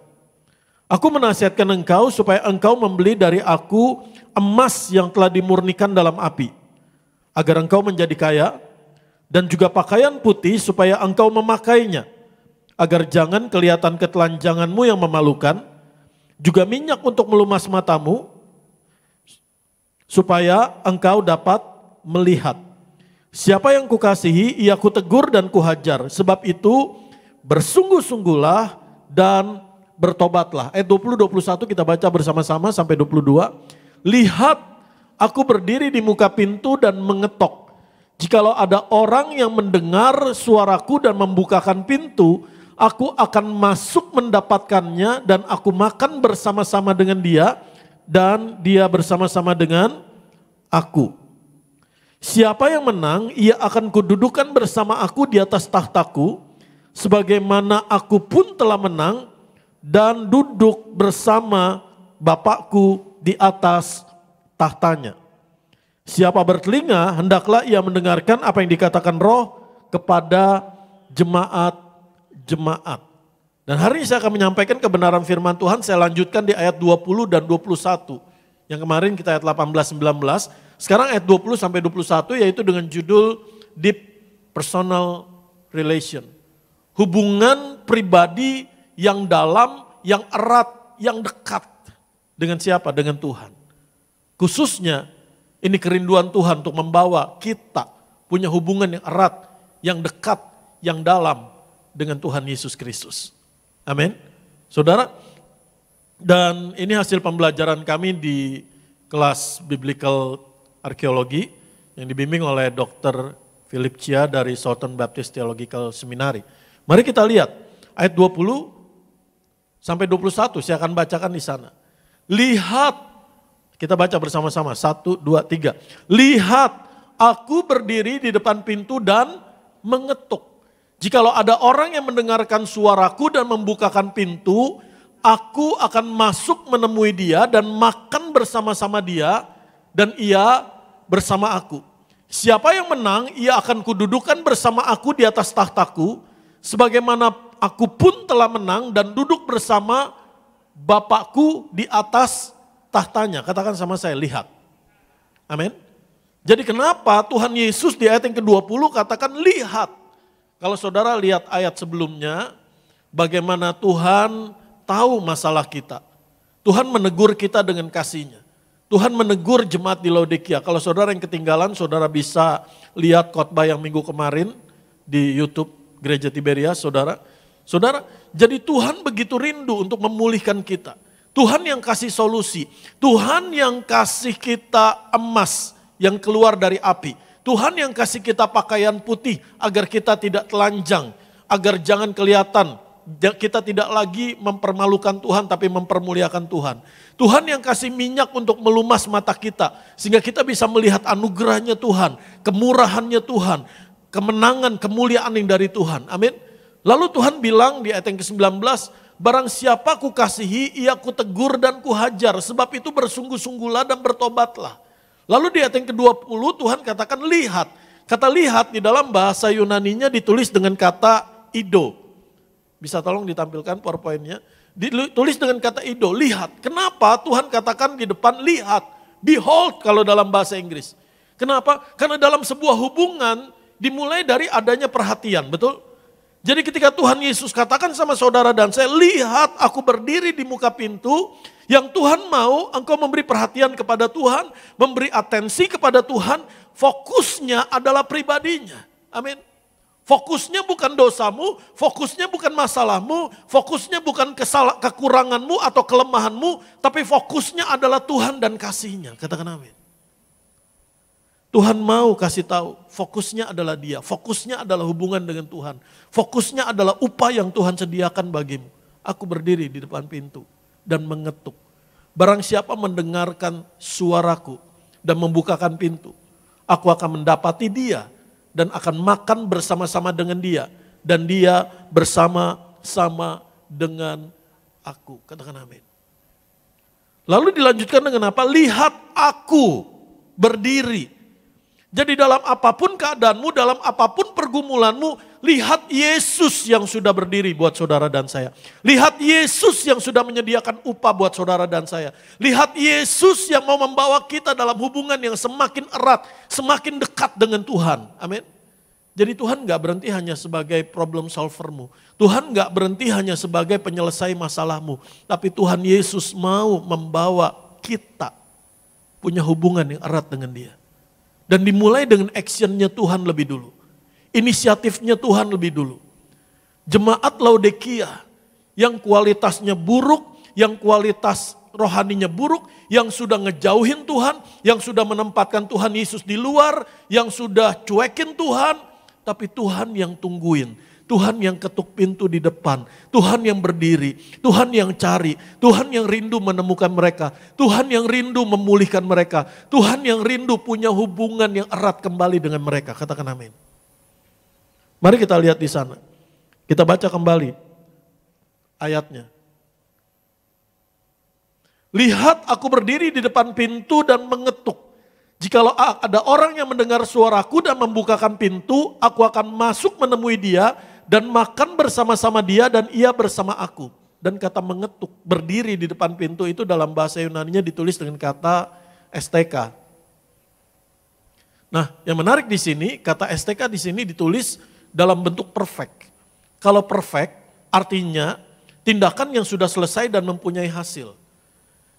Aku menasihatkan engkau supaya engkau membeli dari aku emas yang telah dimurnikan dalam api, agar engkau menjadi kaya, dan juga pakaian putih supaya engkau memakainya, agar jangan kelihatan ketelanjanganmu yang memalukan, juga minyak untuk melumas matamu, supaya engkau dapat melihat. Siapa yang kukasihi, ia kutegur dan kuhajar, sebab itu bersungguh-sungguhlah dan bertobatlah. Ayat 20-21 kita baca bersama-sama sampai 22. Lihat, aku berdiri di muka pintu dan mengetok. Jikalau ada orang yang mendengar suaraku dan membukakan pintu, aku akan masuk mendapatkannya dan aku makan bersama-sama dengan dia dan dia bersama-sama dengan aku. Siapa yang menang, ia akan kududukan bersama aku di atas tahtaku, sebagaimana aku pun telah menang dan duduk bersama Bapakku di atas tahtanya. Siapa bertelinga, hendaklah ia mendengarkan apa yang dikatakan Roh kepada jemaat-jemaat. Dan hari ini saya akan menyampaikan kebenaran firman Tuhan, saya lanjutkan di ayat 20 dan 21. Yang kemarin kita ayat 18-19, sekarang ayat 20 sampai 21 yaitu dengan judul Deep Personal Relation. Hubungan pribadi yang dalam, yang erat, yang dekat. Dengan siapa? Dengan Tuhan. Khususnya ini kerinduan Tuhan untuk membawa kita punya hubungan yang erat, yang dekat, yang dalam dengan Tuhan Yesus Kristus. Amin. Saudara, dan ini hasil pembelajaran kami di kelas biblical arkeologi yang dibimbing oleh Dr. Philip Chia dari Southern Baptist Theological Seminary. Mari kita lihat ayat 20 sampai 21, saya akan bacakan di sana. Lihat, kita baca bersama-sama, 1, 2, 3. Lihat, aku berdiri di depan pintu dan mengetuk. Jikalau ada orang yang mendengarkan suaraku dan membukakan pintu, aku akan masuk menemui dia dan makan bersama-sama dia dan ia bersama aku. Siapa yang menang, ia akan kududukan bersama aku di atas tahtaku, sebagaimana aku pun telah menang dan duduk bersama Bapakku di atas tahtanya. Katakan sama saya, lihat. Amin. Jadi kenapa Tuhan Yesus di ayat yang ke-20 katakan lihat. Kalau saudara lihat ayat sebelumnya, bagaimana Tuhan tahu masalah kita. Tuhan menegur kita dengan kasih-Nya. Tuhan menegur jemaat di Laodikia. Kalau saudara yang ketinggalan, saudara bisa lihat khotbah yang minggu kemarin di YouTube Gereja Tiberias, saudara. Saudara, jadi Tuhan begitu rindu untuk memulihkan kita. Tuhan yang kasih solusi. Tuhan yang kasih kita emas yang keluar dari api. Tuhan yang kasih kita pakaian putih agar kita tidak telanjang. Agar jangan kelihatan. Kita tidak lagi mempermalukan Tuhan tapi mempermuliakan Tuhan. Tuhan yang kasih minyak untuk melumas mata kita. Sehingga kita bisa melihat anugerahnya Tuhan. Kemurahannya Tuhan. Kemenangan, kemuliaan yang dari Tuhan. Amin. Lalu Tuhan bilang di ayat yang ke-19. Barang siapa ku kasihi, ia ku tegur dan ku hajar. Sebab itu bersungguh-sungguhlah dan bertobatlah. Lalu di ayat yang ke-20 Tuhan katakan lihat. Kata lihat di dalam bahasa Yunaninya ditulis dengan kata ido. Bisa tolong ditampilkan PowerPoint-nya. Ditulis dengan kata ido, lihat. Kenapa Tuhan katakan di depan lihat? Behold kalau dalam bahasa Inggris. Kenapa? Karena dalam sebuah hubungan dimulai dari adanya perhatian, betul? Jadi ketika Tuhan Yesus katakan sama saudara dan saya, lihat aku berdiri di muka pintu, yang Tuhan mau engkau memberi perhatian kepada Tuhan, memberi atensi kepada Tuhan, fokusnya adalah pribadinya. Amin. Fokusnya bukan dosamu, fokusnya bukan masalahmu, fokusnya bukan kekuranganmu atau kelemahanmu, tapi fokusnya adalah Tuhan dan kasih-Nya. Katakan amin. Tuhan mau kasih tahu, fokusnya adalah Dia, fokusnya adalah hubungan dengan Tuhan, fokusnya adalah upah yang Tuhan sediakan bagimu. Aku berdiri di depan pintu dan mengetuk. Barang siapa mendengarkan suaraku dan membukakan pintu, aku akan mendapati dia dan akan makan bersama-sama dengan dia. Dan dia bersama-sama dengan aku. Katakan amin. Lalu dilanjutkan dengan apa? Lihat aku berdiri. Jadi dalam apapun keadaanmu, dalam apapun pergumulanmu, lihat Yesus yang sudah berdiri buat saudara dan saya. Lihat Yesus yang sudah menyediakan upah buat saudara dan saya. Lihat Yesus yang mau membawa kita dalam hubungan yang semakin erat, semakin dekat dengan Tuhan. Amin. Jadi Tuhan gak berhenti hanya sebagai problem solvermu. Tuhan gak berhenti hanya sebagai penyelesai masalahmu. Tapi Tuhan Yesus mau membawa kita punya hubungan yang erat dengan Dia. Dan dimulai dengan actionnya Tuhan lebih dulu. Inisiatifnya Tuhan lebih dulu. Jemaat Laodikia yang kualitasnya buruk, yang kualitas rohaninya buruk, yang sudah ngejauhin Tuhan, yang sudah menempatkan Tuhan Yesus di luar, yang sudah cuekin Tuhan, tapi Tuhan yang tungguin. Tuhan yang ketuk pintu di depan, Tuhan yang berdiri, Tuhan yang cari, Tuhan yang rindu menemukan mereka, Tuhan yang rindu memulihkan mereka, Tuhan yang rindu punya hubungan yang erat kembali dengan mereka. Katakan amin. Mari kita lihat di sana. Kita baca kembali ayatnya. Lihat aku berdiri di depan pintu dan mengetuk. Jikalau ada orang yang mendengar suaraku dan membukakan pintu, aku akan masuk menemui dia dan makan bersama-sama dia dan ia bersama aku. Dan kata mengetuk, berdiri di depan pintu itu dalam bahasa Yunaninya ditulis dengan kata STK. Nah, yang menarik di sini, kata STK di sini ditulis dalam bentuk perfect. Kalau perfect artinya tindakan yang sudah selesai dan mempunyai hasil.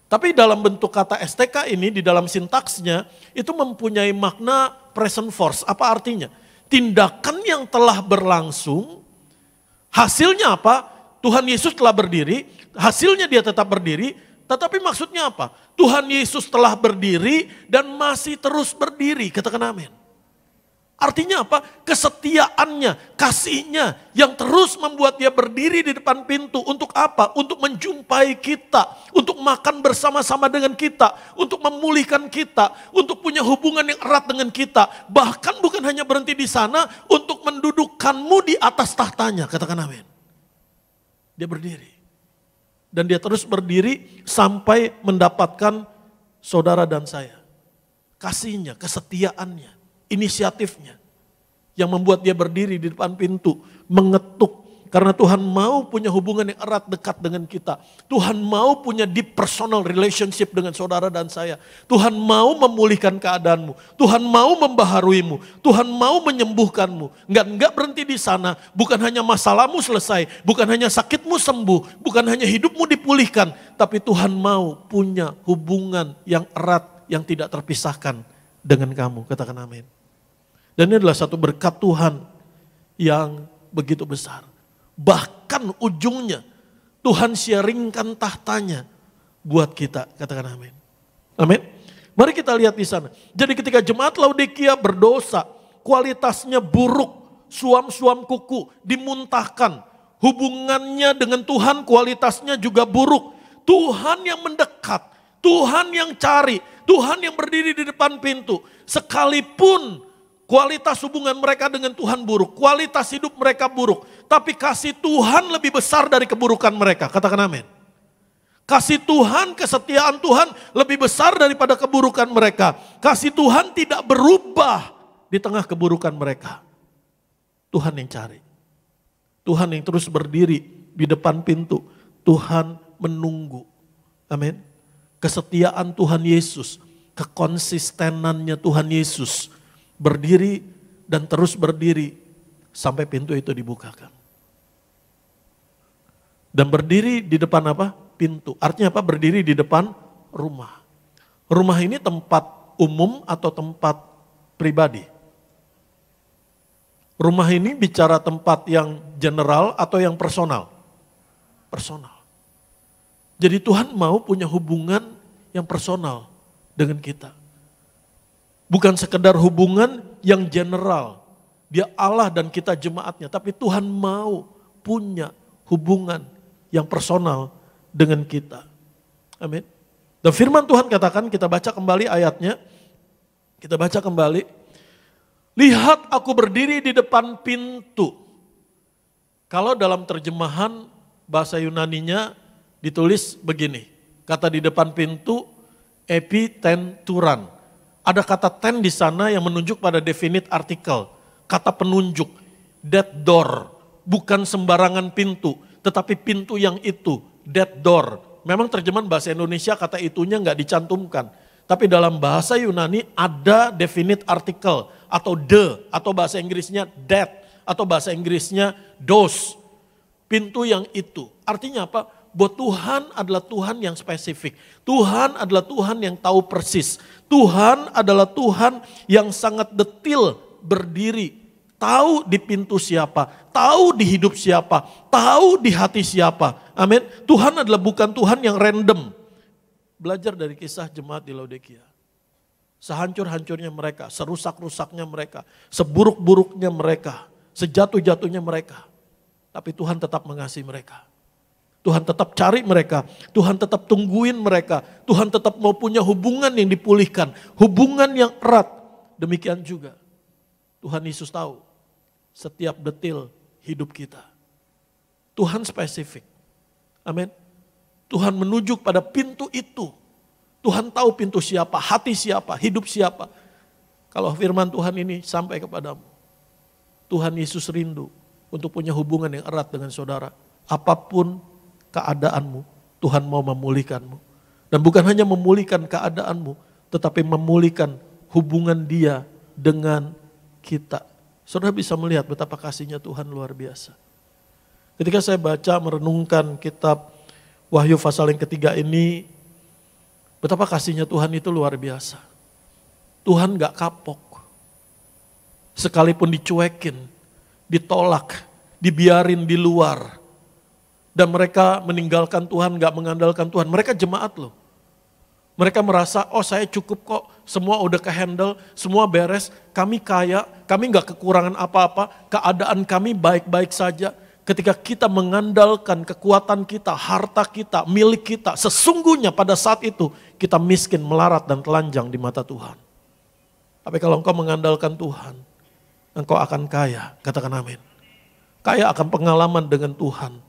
Tapi dalam bentuk kata STK ini di dalam sintaksnya itu mempunyai makna present force. Apa artinya? Tindakan yang telah berlangsung, hasilnya apa? Tuhan Yesus telah berdiri, hasilnya dia tetap berdiri, tetapi maksudnya apa? Tuhan Yesus telah berdiri dan masih terus berdiri, katakan amin. Artinya apa? Kesetiaannya, kasihnya yang terus membuat dia berdiri di depan pintu. Untuk apa? Untuk menjumpai kita, untuk makan bersama-sama dengan kita, untuk memulihkan kita, untuk punya hubungan yang erat dengan kita. Bahkan bukan hanya berhenti di sana, untuk mendudukkanmu di atas tahtanya. Katakan amin. Dia berdiri. Dan dia terus berdiri sampai mendapatkan saudara dan saya. Kasihnya, kesetiaannya, inisiatifnya yang membuat dia berdiri di depan pintu, mengetuk. Karena Tuhan mau punya hubungan yang erat dekat dengan kita. Tuhan mau punya deep personal relationship dengan saudara dan saya. Tuhan mau memulihkan keadaanmu. Tuhan mau membaharuimu. Tuhan mau menyembuhkanmu. Enggak berhenti di sana. Bukan hanya masalahmu selesai. Bukan hanya sakitmu sembuh. Bukan hanya hidupmu dipulihkan. Tapi Tuhan mau punya hubungan yang erat, yang tidak terpisahkan dengan kamu. Katakan amin. Dan ini adalah satu berkat Tuhan yang begitu besar. Bahkan ujungnya Tuhan sharingkan tahtanya buat kita. Katakan amin. Amin. Mari kita lihat di sana. Jadi ketika jemaat Laodikia berdosa, kualitasnya buruk, suam-suam kuku, dimuntahkan. Hubungannya dengan Tuhan kualitasnya juga buruk. Tuhan yang mendekat, Tuhan yang cari, Tuhan yang berdiri di depan pintu. Sekalipun kualitas hubungan mereka dengan Tuhan buruk, kualitas hidup mereka buruk, tapi kasih Tuhan lebih besar dari keburukan mereka. Katakan amin. Kasih Tuhan, kesetiaan Tuhan lebih besar daripada keburukan mereka. Kasih Tuhan tidak berubah di tengah keburukan mereka. Tuhan yang cari. Tuhan yang terus berdiri di depan pintu. Tuhan menunggu. Amin. Kesetiaan Tuhan Yesus, kekonsistenannya Tuhan Yesus berdiri dan terus berdiri sampai pintu itu dibukakan. Dan berdiri di depan apa? Pintu. Artinya apa? Berdiri di depan rumah. Rumah ini tempat umum atau tempat pribadi? Rumah ini bicara tempat yang general atau yang personal? Personal. Jadi Tuhan mau punya hubungan yang personal dengan kita. Bukan sekedar hubungan yang general. Dia Allah dan kita jemaatnya. Tapi Tuhan mau punya hubungan yang personal dengan kita. Amin. Dan firman Tuhan katakan, kita baca kembali ayatnya. Kita baca kembali. Lihat aku berdiri di depan pintu. Kalau dalam terjemahan bahasa Yunaninya ditulis begini. Kata di depan pintu, epitenturan. Ada kata ten di sana yang menunjuk pada definite artikel. Kata penunjuk, that door. Bukan sembarangan pintu, tetapi pintu yang itu, that door. Memang terjemahan bahasa Indonesia kata itunya nggak dicantumkan. Tapi dalam bahasa Yunani ada definite artikel atau the, atau bahasa Inggrisnya that, atau bahasa Inggrisnya those. Pintu yang itu. Artinya apa? Bahwa Tuhan adalah Tuhan yang spesifik. Tuhan adalah Tuhan yang tahu persis. Tuhan adalah Tuhan yang sangat detil berdiri. Tahu di pintu siapa, tahu di hidup siapa, tahu di hati siapa. Amin. Tuhan adalah bukan Tuhan yang random. Belajar dari kisah jemaat di Laodikia. Sehancur-hancurnya mereka, serusak-rusaknya mereka, seburuk-buruknya mereka, sejatuh-jatuhnya mereka. Tapi Tuhan tetap mengasihi mereka. Tuhan tetap cari mereka, Tuhan tetap tungguin mereka, Tuhan tetap mau punya hubungan yang dipulihkan, hubungan yang erat. Demikian juga Tuhan Yesus tahu setiap detil hidup kita. Tuhan spesifik, amin. Tuhan menuju pada pintu itu. Tuhan tahu pintu siapa, hati siapa, hidup siapa. Kalau firman Tuhan ini sampai kepadamu, Tuhan Yesus rindu untuk punya hubungan yang erat dengan saudara. Apapun keadaanmu, Tuhan mau memulihkanmu. Dan bukan hanya memulihkan keadaanmu, tetapi memulihkan hubungan Dia dengan kita. Saudara bisa melihat betapa kasihnya Tuhan luar biasa. Ketika saya baca merenungkan kitab Wahyu pasal yang ketiga ini, betapa kasihnya Tuhan itu luar biasa. Tuhan gak kapok. Sekalipun dicuekin, ditolak, dibiarin di luar. Dan mereka meninggalkan Tuhan, gak mengandalkan Tuhan. Mereka jemaat loh. Mereka merasa, oh saya cukup kok semua udah ke-handle, semua beres, kami kaya, kami gak kekurangan apa-apa, keadaan kami baik-baik saja. Ketika kita mengandalkan kekuatan kita, harta kita, milik kita, sesungguhnya pada saat itu kita miskin, melarat dan telanjang di mata Tuhan. Tapi kalau engkau mengandalkan Tuhan, engkau akan kaya, katakan amin. Kaya akan pengalaman dengan Tuhan,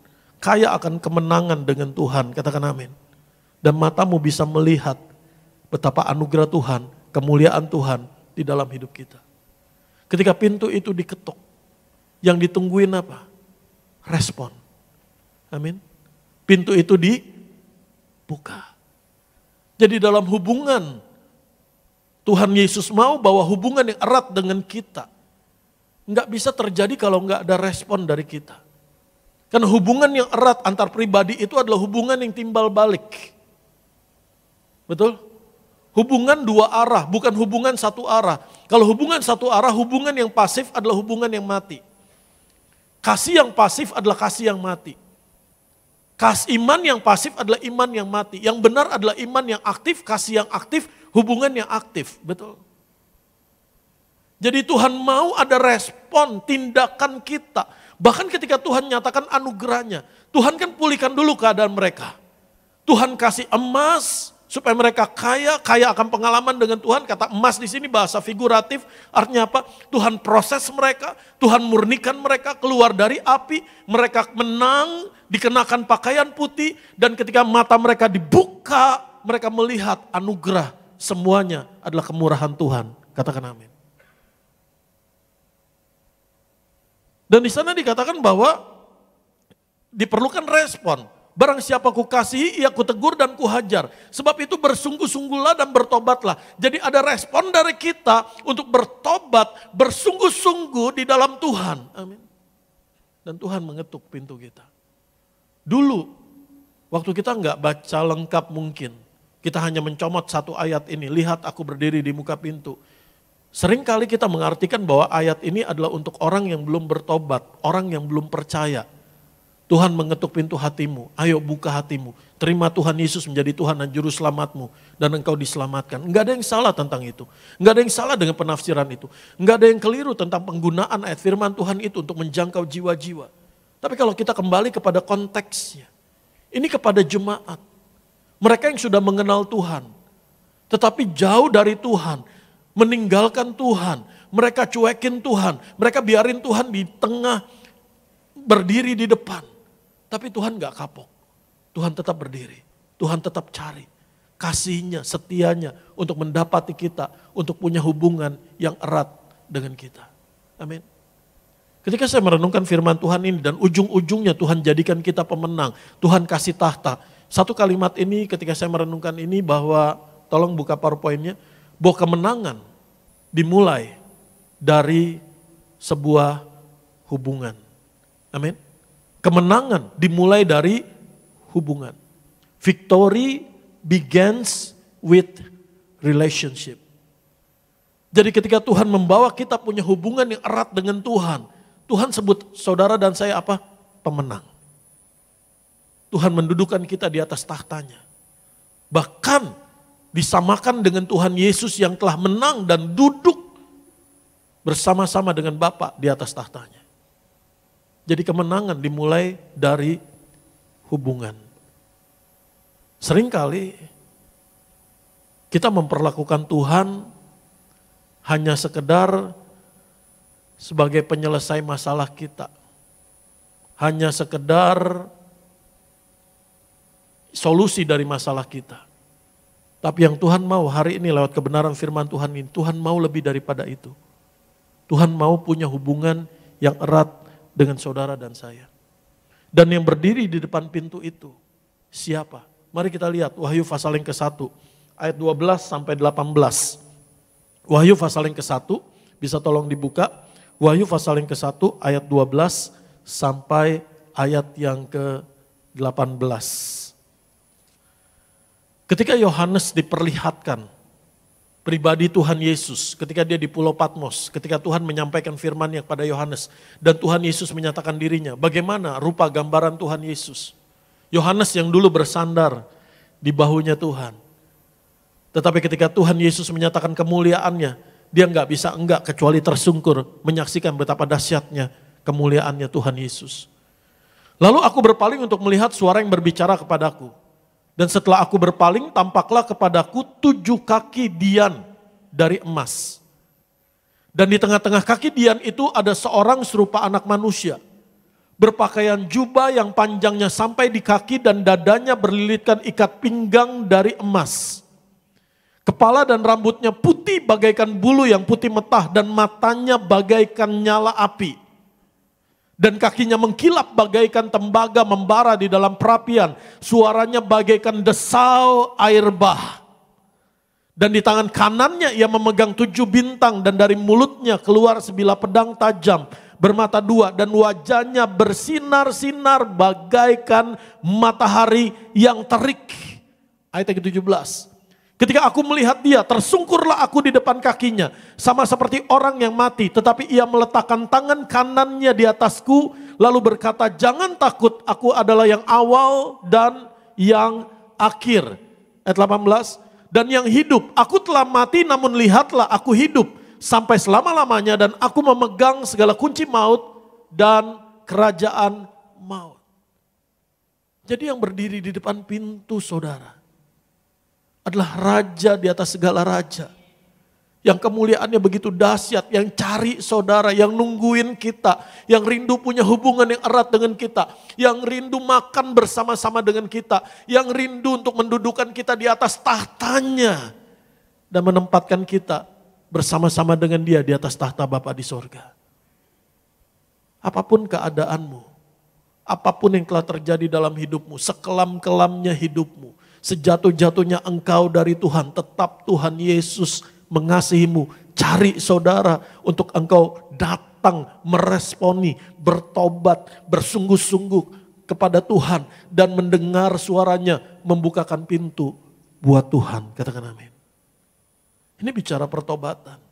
kaya akan kemenangan dengan Tuhan, katakan amin. Dan matamu bisa melihat betapa anugerah Tuhan, kemuliaan Tuhan di dalam hidup kita. Ketika pintu itu diketuk, yang ditungguin apa? Respon. Amin. Pintu itu dibuka. Jadi dalam hubungan, Tuhan Yesus mau bahwa hubungan yang erat dengan kita nggak bisa terjadi kalau nggak ada respon dari kita. Karena hubungan yang erat antar pribadi itu adalah hubungan yang timbal balik. Betul? Hubungan dua arah, bukan hubungan satu arah. Kalau hubungan satu arah, hubungan yang pasif adalah hubungan yang mati. Kasih yang pasif adalah kasih yang mati. Iman yang pasif adalah iman yang mati. Yang benar adalah iman yang aktif, kasih yang aktif, hubungan yang aktif. Betul? Jadi Tuhan mau ada respon tindakan kita. Bahkan ketika Tuhan nyatakan anugerahnya, Tuhan kan pulihkan dulu keadaan mereka. Tuhan kasih emas supaya mereka kaya akan pengalaman dengan Tuhan. Kata emas di sini bahasa figuratif, artinya apa? Tuhan proses mereka, Tuhan murnikan mereka keluar dari api, mereka menang, dikenakan pakaian putih, dan ketika mata mereka dibuka, mereka melihat anugerah, semuanya adalah kemurahan Tuhan. Katakan amin. Dan di sana dikatakan bahwa diperlukan respon. Barang siapa kukasihi, ia kutegur dan kuhajar. Sebab itu bersungguh-sungguhlah dan bertobatlah. Jadi ada respon dari kita untuk bertobat, bersungguh-sungguh di dalam Tuhan. Amin. Dan Tuhan mengetuk pintu kita. Dulu, waktu kita nggak baca lengkap mungkin. Kita hanya mencomot satu ayat ini. Lihat aku berdiri di muka pintu. Seringkali kita mengartikan bahwa ayat ini adalah untuk orang yang belum bertobat. Orang yang belum percaya. Tuhan mengetuk pintu hatimu, ayo buka hatimu. Terima Tuhan Yesus menjadi Tuhan dan Juru Selamatmu. Dan engkau diselamatkan. Enggak ada yang salah tentang itu. Enggak ada yang salah dengan penafsiran itu. Enggak ada yang keliru tentang penggunaan ayat firman Tuhan itu untuk menjangkau jiwa-jiwa. Tapi kalau kita kembali kepada konteksnya. Ini kepada jemaat. Mereka yang sudah mengenal Tuhan. Tetapi jauh dari Tuhan. Meninggalkan Tuhan. Mereka cuekin Tuhan. Mereka biarin Tuhan di tengah berdiri di depan. Tapi Tuhan gak kapok. Tuhan tetap berdiri. Tuhan tetap cari. Kasihnya, setianya untuk mendapati kita. Untuk punya hubungan yang erat dengan kita. Amin. Ketika saya merenungkan firman Tuhan ini dan ujung-ujungnya Tuhan jadikan kita pemenang. Tuhan kasih tahta. Satu kalimat ini ketika saya merenungkan ini bahwa, tolong buka PowerPoint-nya. Bahwa kemenangan dimulai dari sebuah hubungan. Amin. Kemenangan dimulai dari hubungan. Victory begins with relationship. Jadi ketika Tuhan membawa kita punya hubungan yang erat dengan Tuhan. Tuhan sebut saudara dan saya apa? Pemenang. Tuhan mendudukan kita di atas tahtanya. Bahkan disamakan dengan Tuhan Yesus yang telah menang dan duduk bersama-sama dengan Bapa di atas tahtanya. Jadi kemenangan dimulai dari hubungan. Seringkali kita memperlakukan Tuhan hanya sekedar sebagai penyelesai masalah kita. Hanya sekedar solusi dari masalah kita. Tapi yang Tuhan mau hari ini lewat kebenaran firman Tuhan ini, Tuhan mau lebih daripada itu. Tuhan mau punya hubungan yang erat dengan saudara dan saya. Dan yang berdiri di depan pintu itu siapa? Mari kita lihat Wahyu pasal yang ke-1 ayat 12 sampai 18. Wahyu pasal yang ke-1 bisa tolong dibuka. Wahyu pasal yang ke-1 ayat 12 sampai ayat yang ke-18. Ketika Yohanes diperlihatkan pribadi Tuhan Yesus ketika dia di Pulau Patmos, ketika Tuhan menyampaikan firman-Nya kepada Yohanes dan Tuhan Yesus menyatakan dirinya, bagaimana rupa gambaran Tuhan Yesus. Yohanes yang dulu bersandar di bahunya Tuhan. Tetapi ketika Tuhan Yesus menyatakan kemuliaannya, dia nggak bisa enggak kecuali tersungkur menyaksikan betapa dahsyatnya kemuliaannya Tuhan Yesus. Lalu aku berpaling untuk melihat suara yang berbicara kepadaku. Dan setelah aku berpaling, tampaklah kepadaku 7 kaki dian dari emas. Dan di tengah-tengah kaki dian itu ada seorang serupa anak manusia. Berpakaian jubah yang panjangnya sampai di kaki dan dadanya berlilitkan ikat pinggang dari emas. Kepala dan rambutnya putih bagaikan bulu yang putih metah dan matanya bagaikan nyala api. Dan kakinya mengkilap bagaikan tembaga membara di dalam perapian. Suaranya bagaikan desau air bah. Dan di tangan kanannya ia memegang 7 bintang dan dari mulutnya keluar sebilah pedang tajam bermata 2 dan wajahnya bersinar-sinar bagaikan matahari yang terik. Ayat yang ke-17. Ketika aku melihat dia, tersungkurlah aku di depan kakinya. Sama seperti orang yang mati, tetapi ia meletakkan tangan kanannya di atasku. Lalu berkata, jangan takut, aku adalah yang awal dan yang akhir. Ayat 18. Dan yang hidup, aku telah mati namun lihatlah aku hidup. Sampai selama-lamanya dan aku memegang segala kunci maut dan kerajaan maut. Jadi yang berdiri di depan pintu saudara adalah raja di atas segala raja. Yang kemuliaannya begitu dahsyat, yang cari saudara, yang nungguin kita, yang rindu punya hubungan yang erat dengan kita, yang rindu makan bersama-sama dengan kita, yang rindu untuk mendudukan kita di atas tahtanya dan menempatkan kita bersama-sama dengan dia di atas tahta Bapa di sorga. Apapun keadaanmu, apapun yang telah terjadi dalam hidupmu, sekelam-kelamnya hidupmu, sejatuh-jatuhnya engkau dari Tuhan, tetap Tuhan Yesus mengasihimu. Cari saudara untuk engkau datang meresponi, bertobat, bersungguh-sungguh kepada Tuhan dan mendengar suaranya membukakan pintu buat Tuhan. Katakan amin. Ini bicara pertobatan.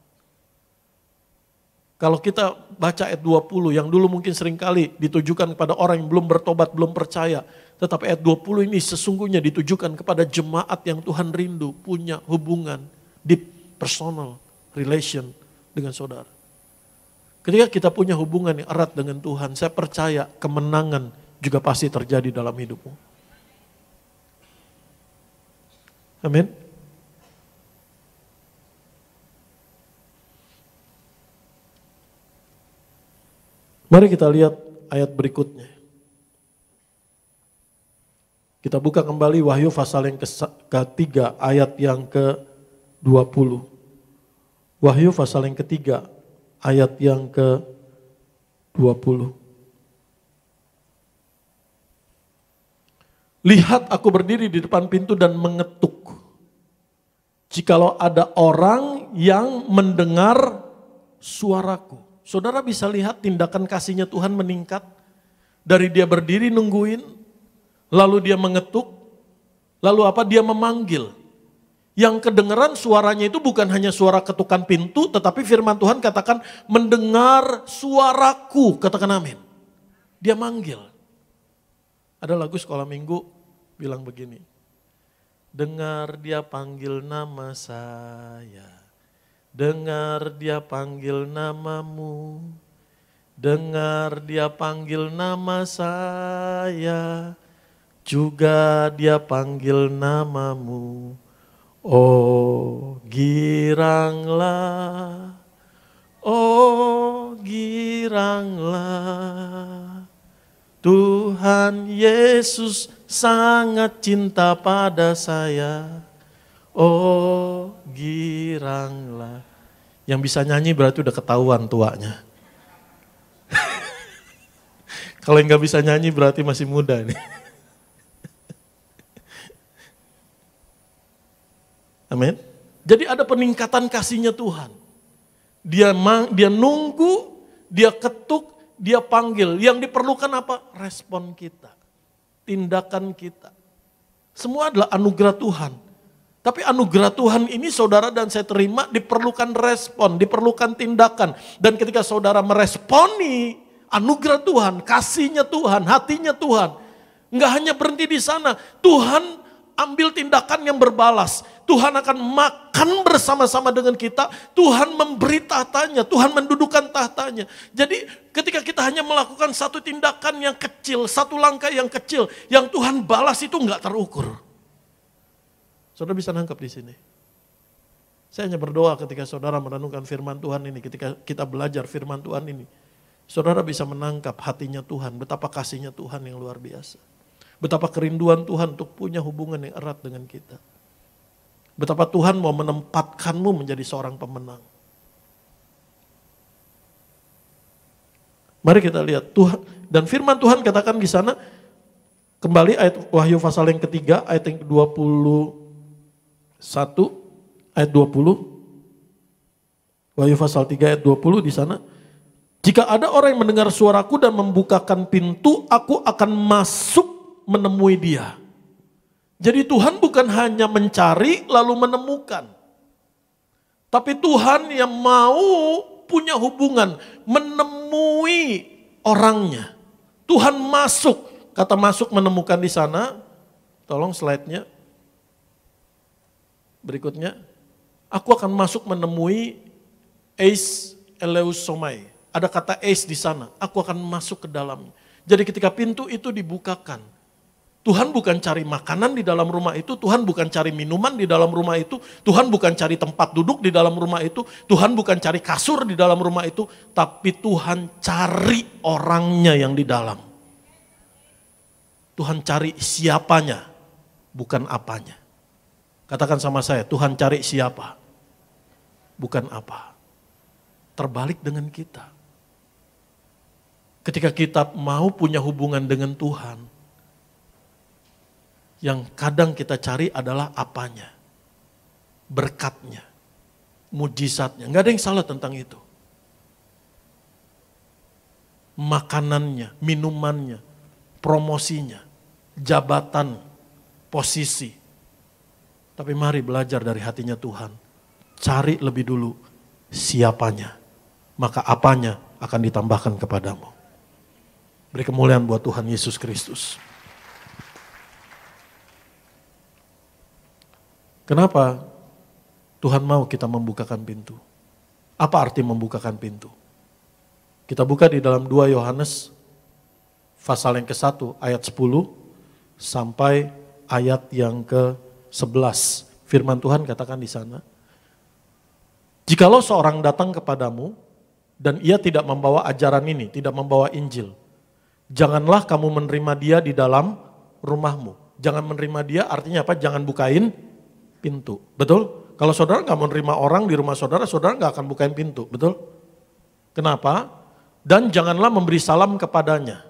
Kalau kita baca ayat 20 yang dulu mungkin seringkali ditujukan kepada orang yang belum bertobat, belum percaya. Tetapi ayat 20 ini sesungguhnya ditujukan kepada jemaat yang Tuhan rindu punya hubungan deep personal relation dengan saudara. Ketika kita punya hubungan yang erat dengan Tuhan, saya percaya kemenangan juga pasti terjadi dalam hidupmu. Amin. Mari kita lihat ayat berikutnya. Kita buka kembali Wahyu pasal yang ketiga ayat yang ke-20. Wahyu pasal yang ketiga ayat yang ke-20. Lihat aku berdiri di depan pintu dan mengetuk. Jikalau ada orang yang mendengar suaraku. Saudara bisa lihat tindakan kasihnya Tuhan meningkat. Dari dia berdiri nungguin, lalu dia mengetuk, lalu apa? Dia memanggil. Yang kedengaran suaranya itu bukan hanya suara ketukan pintu, tetapi firman Tuhan katakan mendengar suaraku, katakan amin. Dia manggil. Ada lagu sekolah minggu bilang begini, dengar dia panggil nama saya, dengar dia panggil namamu, dengar dia panggil nama saya, juga dia panggil namamu. Oh giranglah, oh giranglah, Tuhan Yesus sangat cinta pada saya. Oh giranglah. Yang bisa nyanyi berarti udah ketahuan tuanya. Kalau yang gak bisa nyanyi berarti masih muda nih. Amin. Jadi ada peningkatan kasihnya Tuhan. Dia nunggu, dia ketuk, dia panggil. Yang diperlukan apa? Respon kita. Tindakan kita. Semua adalah anugerah Tuhan. Tapi anugerah Tuhan ini saudara dan saya terima diperlukan respon, diperlukan tindakan. Dan ketika saudara meresponi anugerah Tuhan, kasihnya Tuhan, hatinya Tuhan. Enggak hanya berhenti di sana. Tuhan ambil tindakan yang berbalas. Tuhan akan makan bersama-sama dengan kita. Tuhan memberi tahtanya, Tuhan mendudukan tahtanya. Jadi ketika kita hanya melakukan satu tindakan yang kecil, satu langkah yang kecil, yang Tuhan balas itu enggak terukur. Saudara bisa nangkep di sini. Saya hanya berdoa ketika saudara merenungkan firman Tuhan ini, ketika kita belajar firman Tuhan ini. Saudara bisa menangkap hatinya Tuhan, betapa kasihnya Tuhan yang luar biasa. Betapa kerinduan Tuhan untuk punya hubungan yang erat dengan kita. Betapa Tuhan mau menempatkanmu menjadi seorang pemenang. Mari kita lihat Tuhan, dan firman Tuhan katakan di sana, kembali ayat Wahyu pasal yang ketiga, ayat yang ke-21, ayat 20. Wahyu pasal 3 ayat 20 di sana. Jika ada orang yang mendengar suaraku dan membukakan pintu, aku akan masuk menemui dia. Jadi Tuhan bukan hanya mencari lalu menemukan. Tapi Tuhan yang mau punya hubungan, menemui orangnya. Tuhan masuk, kata masuk menemukan di sana. Tolong slide-nya. Berikutnya. Aku akan masuk menemui eis eleusomai. Ada kata eis di sana. Aku akan masuk ke dalamnya. Jadi ketika pintu itu dibukakan, Tuhan bukan cari makanan di dalam rumah itu, Tuhan bukan cari minuman di dalam rumah itu, Tuhan bukan cari tempat duduk di dalam rumah itu, Tuhan bukan cari kasur di dalam rumah itu, tapi Tuhan cari orangnya yang di dalam. Tuhan cari siapanya, bukan apanya. Katakan sama saya, Tuhan cari siapa, bukan apa. Terbalik dengan kita. Ketika kita mau punya hubungan dengan Tuhan, yang kadang kita cari adalah apanya, berkatnya, mujizatnya. Nggak ada yang salah tentang itu. Makanannya, minumannya, promosinya, jabatan, posisi. Tapi mari belajar dari hatinya Tuhan. Cari lebih dulu siapanya, maka apanya akan ditambahkan kepadamu. Beri kemuliaan buat Tuhan Yesus Kristus. Kenapa Tuhan mau kita membukakan pintu? Apa arti membukakan pintu? Kita buka di dalam 2 Yohanes pasal yang ke-1 ayat 10 sampai ayat yang ke-11. Firman Tuhan katakan di sana, jikalau seorang datang kepadamu dan ia tidak membawa ajaran ini, tidak membawa Injil, janganlah kamu menerima dia di dalam rumahmu. Jangan menerima dia artinya apa? Jangan bukain pintu, betul? Kalau saudara nggak mau menerima orang di rumah saudara, saudara nggak akan bukain pintu, betul? Kenapa? Dan janganlah memberi salam kepadanya.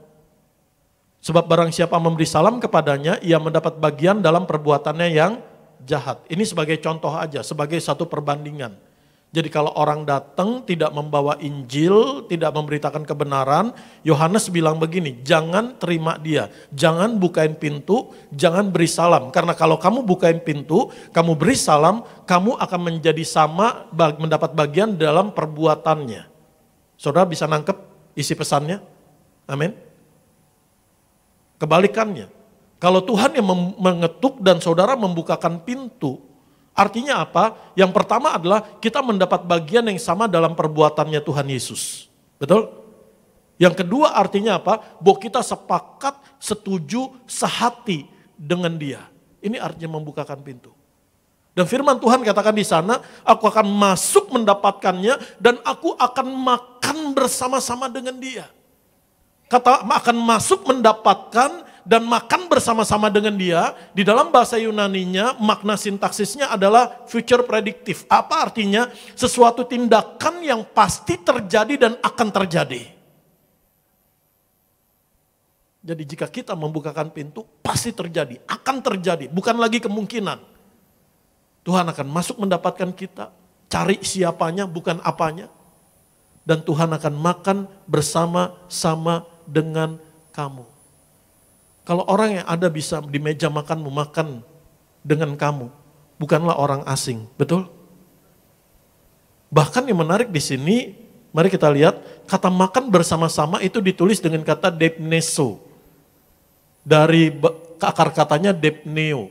Sebab barang siapa memberi salam kepadanya, ia mendapat bagian dalam perbuatannya yang jahat. Ini sebagai contoh aja, sebagai satu perbandingan. Jadi kalau orang datang tidak membawa Injil, tidak memberitakan kebenaran, Yohanes bilang begini, jangan terima dia, jangan bukain pintu, jangan beri salam. Karena kalau kamu bukain pintu, kamu beri salam, kamu akan menjadi sama, mendapat bagian dalam perbuatannya. Saudara bisa nangkep isi pesannya? Amin. Kebalikannya, kalau Tuhan yang mengetuk dan saudara membukakan pintu, artinya apa? Yang pertama adalah kita mendapat bagian yang sama dalam perbuatannya Tuhan Yesus. Betul? Yang kedua artinya apa? Bahwa kita sepakat, setuju, sehati dengan dia. Ini artinya membukakan pintu. Dan firman Tuhan katakan di sana, aku akan masuk mendapatkannya dan aku akan makan bersama-sama dengan dia. Kata akan masuk mendapatkan dan makan bersama-sama dengan dia, di dalam bahasa Yunaninya makna sintaksisnya adalah future predictive. Apa artinya? Sesuatu tindakan yang pasti terjadi dan akan terjadi. Jadi jika kita membukakan pintu, pasti terjadi, akan terjadi, bukan lagi kemungkinan. Tuhan akan masuk mendapatkan kita, cari siapanya, bukan apanya. Dan Tuhan akan makan bersama-sama dengan kamu. Kalau orang yang ada bisa di meja makanmu makan dengan kamu, bukanlah orang asing, betul? Bahkan yang menarik di sini, mari kita lihat, kata makan bersama-sama itu ditulis dengan kata depneso. Dari akar katanya depneo.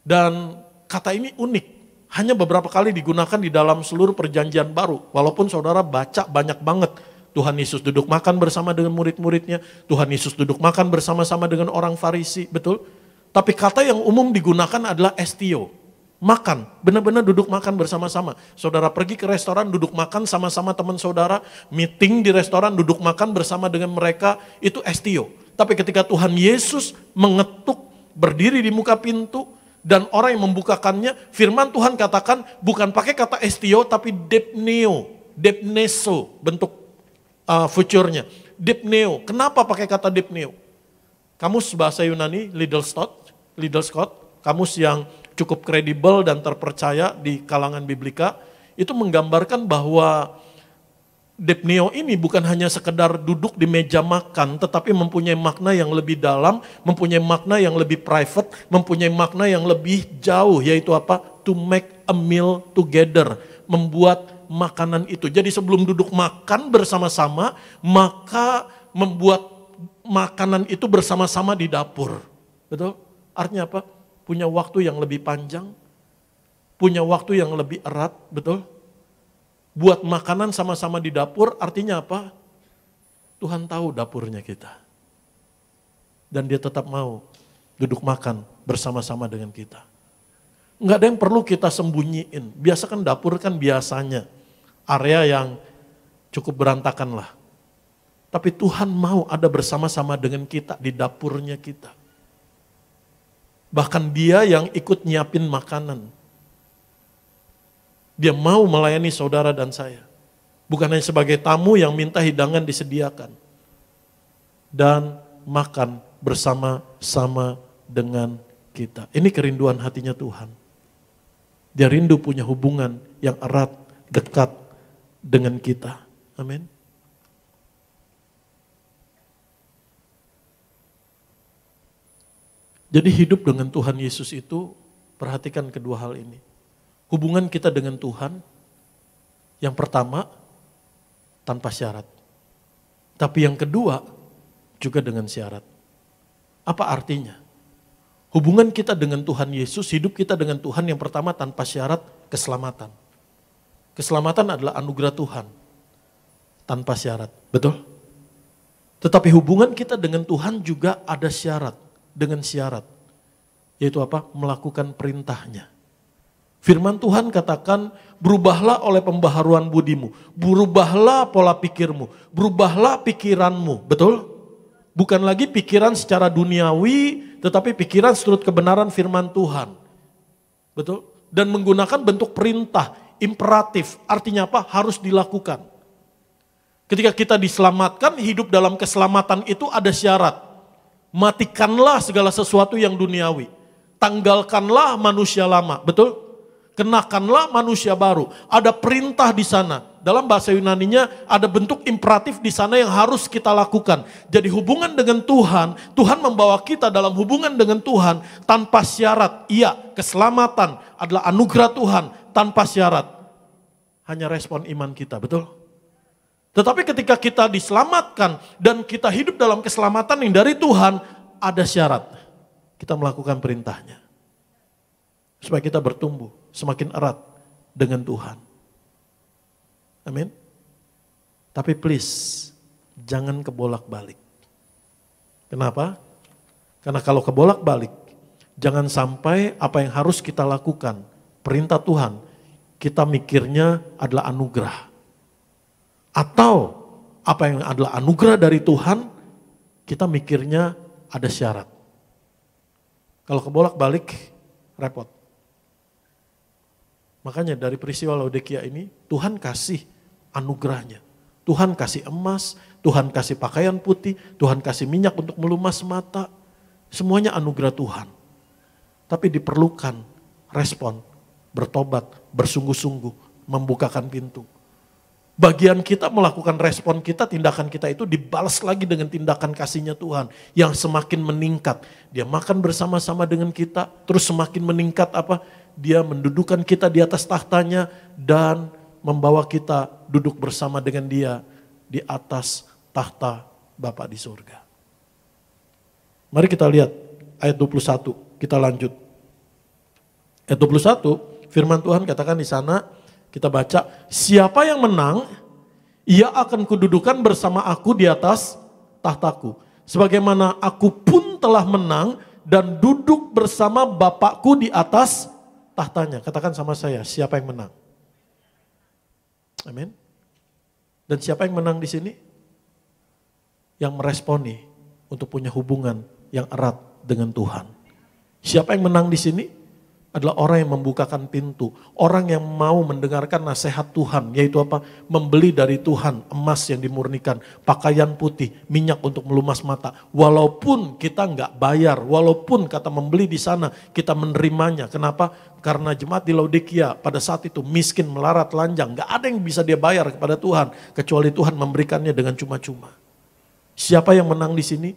Dan kata ini unik. Hanya beberapa kali digunakan di dalam seluruh perjanjian baru. Walaupun saudara baca banyak banget. Tuhan Yesus duduk makan bersama dengan murid-muridnya. Tuhan Yesus duduk makan bersama-sama dengan orang Farisi. Betul? Tapi kata yang umum digunakan adalah estio. Makan, benar-benar duduk makan bersama-sama. Saudara pergi ke restoran, duduk makan sama-sama teman saudara. Meeting di restoran, duduk makan bersama dengan mereka. Itu estio. Tapi ketika Tuhan Yesus mengetuk, berdiri di muka pintu, dan orang yang membukakannya, firman Tuhan katakan bukan pakai kata estio, tapi depneo, depneso, bentuk future-nya. Depneo, kenapa pakai kata depneo? Kamus bahasa Yunani, Liddell Scott, kamus yang cukup kredibel dan terpercaya di kalangan biblika, itu menggambarkan bahwa depneo ini bukan hanya sekedar duduk di meja makan, tetapi mempunyai makna yang lebih dalam, mempunyai makna yang lebih private, mempunyai makna yang lebih jauh, yaitu apa? To make a meal together, membuat makanan itu. Jadi sebelum duduk makan bersama-sama, maka membuat makanan itu bersama-sama di dapur. Betul? Artinya apa? Punya waktu yang lebih panjang, punya waktu yang lebih erat, betul? Buat makanan sama-sama di dapur, artinya apa? Tuhan tahu dapurnya kita. Dan dia tetap mau duduk makan bersama-sama dengan kita. Enggak ada yang perlu kita sembunyiin. Biasa kan dapur kan biasanya area yang cukup berantakan lah. Tapi Tuhan mau ada bersama-sama dengan kita di dapurnya kita. Bahkan dia yang ikut nyiapin makanan. Dia mau melayani saudara dan saya. Bukan hanya sebagai tamu yang minta hidangan disediakan. Dan makan bersama-sama dengan kita. Ini kerinduan hatinya Tuhan. Dia rindu punya hubungan yang erat, dekat dengan kita. Amin. Jadi hidup dengan Tuhan Yesus itu, perhatikan kedua hal ini. Hubungan kita dengan Tuhan, yang pertama, tanpa syarat. Tapi yang kedua, juga dengan syarat. Apa artinya? Hubungan kita dengan Tuhan Yesus, hidup kita dengan Tuhan yang pertama tanpa syarat, keselamatan. Keselamatan adalah anugerah Tuhan, tanpa syarat. Betul? Tetapi hubungan kita dengan Tuhan juga ada syarat. Dengan syarat, yaitu apa? Melakukan perintahnya. Firman Tuhan katakan, berubahlah oleh pembaharuan budimu, berubahlah pola pikirmu, berubahlah pikiranmu, betul? Bukan lagi pikiran secara duniawi, tetapi pikiran seturut kebenaran firman Tuhan, betul? Dan menggunakan bentuk perintah, imperatif, artinya apa? Harus dilakukan. Ketika kita diselamatkan, hidup dalam keselamatan itu ada syarat. Matikanlah segala sesuatu yang duniawi. Tanggalkanlah manusia lama, betul? Kenakanlah manusia baru. Ada perintah di sana. Dalam bahasa Yunaninya ada bentuk imperatif di sana yang harus kita lakukan. Jadi hubungan dengan Tuhan, Tuhan membawa kita dalam hubungan dengan Tuhan tanpa syarat. Iya, keselamatan adalah anugerah Tuhan tanpa syarat. Hanya respon iman kita, betul? Tetapi ketika kita diselamatkan dan kita hidup dalam keselamatan yang dari Tuhan, ada syarat. Kita melakukan perintahnya. Supaya kita bertumbuh semakin erat dengan Tuhan. Amin. Tapi please, jangan kebolak-balik. Kenapa? Karena kalau kebolak-balik, jangan sampai apa yang harus kita lakukan, perintah Tuhan, kita mikirnya adalah anugerah. Atau apa yang adalah anugerah dari Tuhan, kita mikirnya ada syarat. Kalau kebolak-balik, repot. Makanya dari peristiwa Laodikia ini, Tuhan kasih anugerahnya. Tuhan kasih emas, Tuhan kasih pakaian putih, Tuhan kasih minyak untuk melumas mata. Semuanya anugerah Tuhan. Tapi diperlukan respon, bertobat, bersungguh-sungguh, membukakan pintu. Bagian kita melakukan respon kita, tindakan kita itu dibalas lagi dengan tindakan kasihnya Tuhan yang semakin meningkat. Dia makan bersama-sama dengan kita, terus semakin meningkat apa? Dia mendudukan kita di atas tahtanya dan membawa kita duduk bersama dengan dia di atas tahta Bapa di surga. Mari kita lihat ayat 21, kita lanjut. Ayat 21, firman Tuhan katakan di sana, kita baca, siapa yang menang, ia akan kududukan bersama aku di atas tahtaku. Sebagaimana aku pun telah menang dan duduk bersama Bapakku di atas tahtanya. Katakan sama saya, siapa yang menang? Amin. Dan siapa yang menang di sini? Yang meresponi untuk punya hubungan yang erat dengan Tuhan. Siapa yang menang di sini? Adalah orang yang membukakan pintu. Orang yang mau mendengarkan nasihat Tuhan. Yaitu apa? Membeli dari Tuhan emas yang dimurnikan. Pakaian putih, minyak untuk melumas mata. Walaupun kita nggak bayar. Walaupun kata membeli di sana kita menerimanya. Kenapa? Karena jemaat di Laodikia pada saat itu miskin, melarat, telanjang. Nggak ada yang bisa dia bayar kepada Tuhan. Kecuali Tuhan memberikannya dengan cuma-cuma. Siapa yang menang di sini?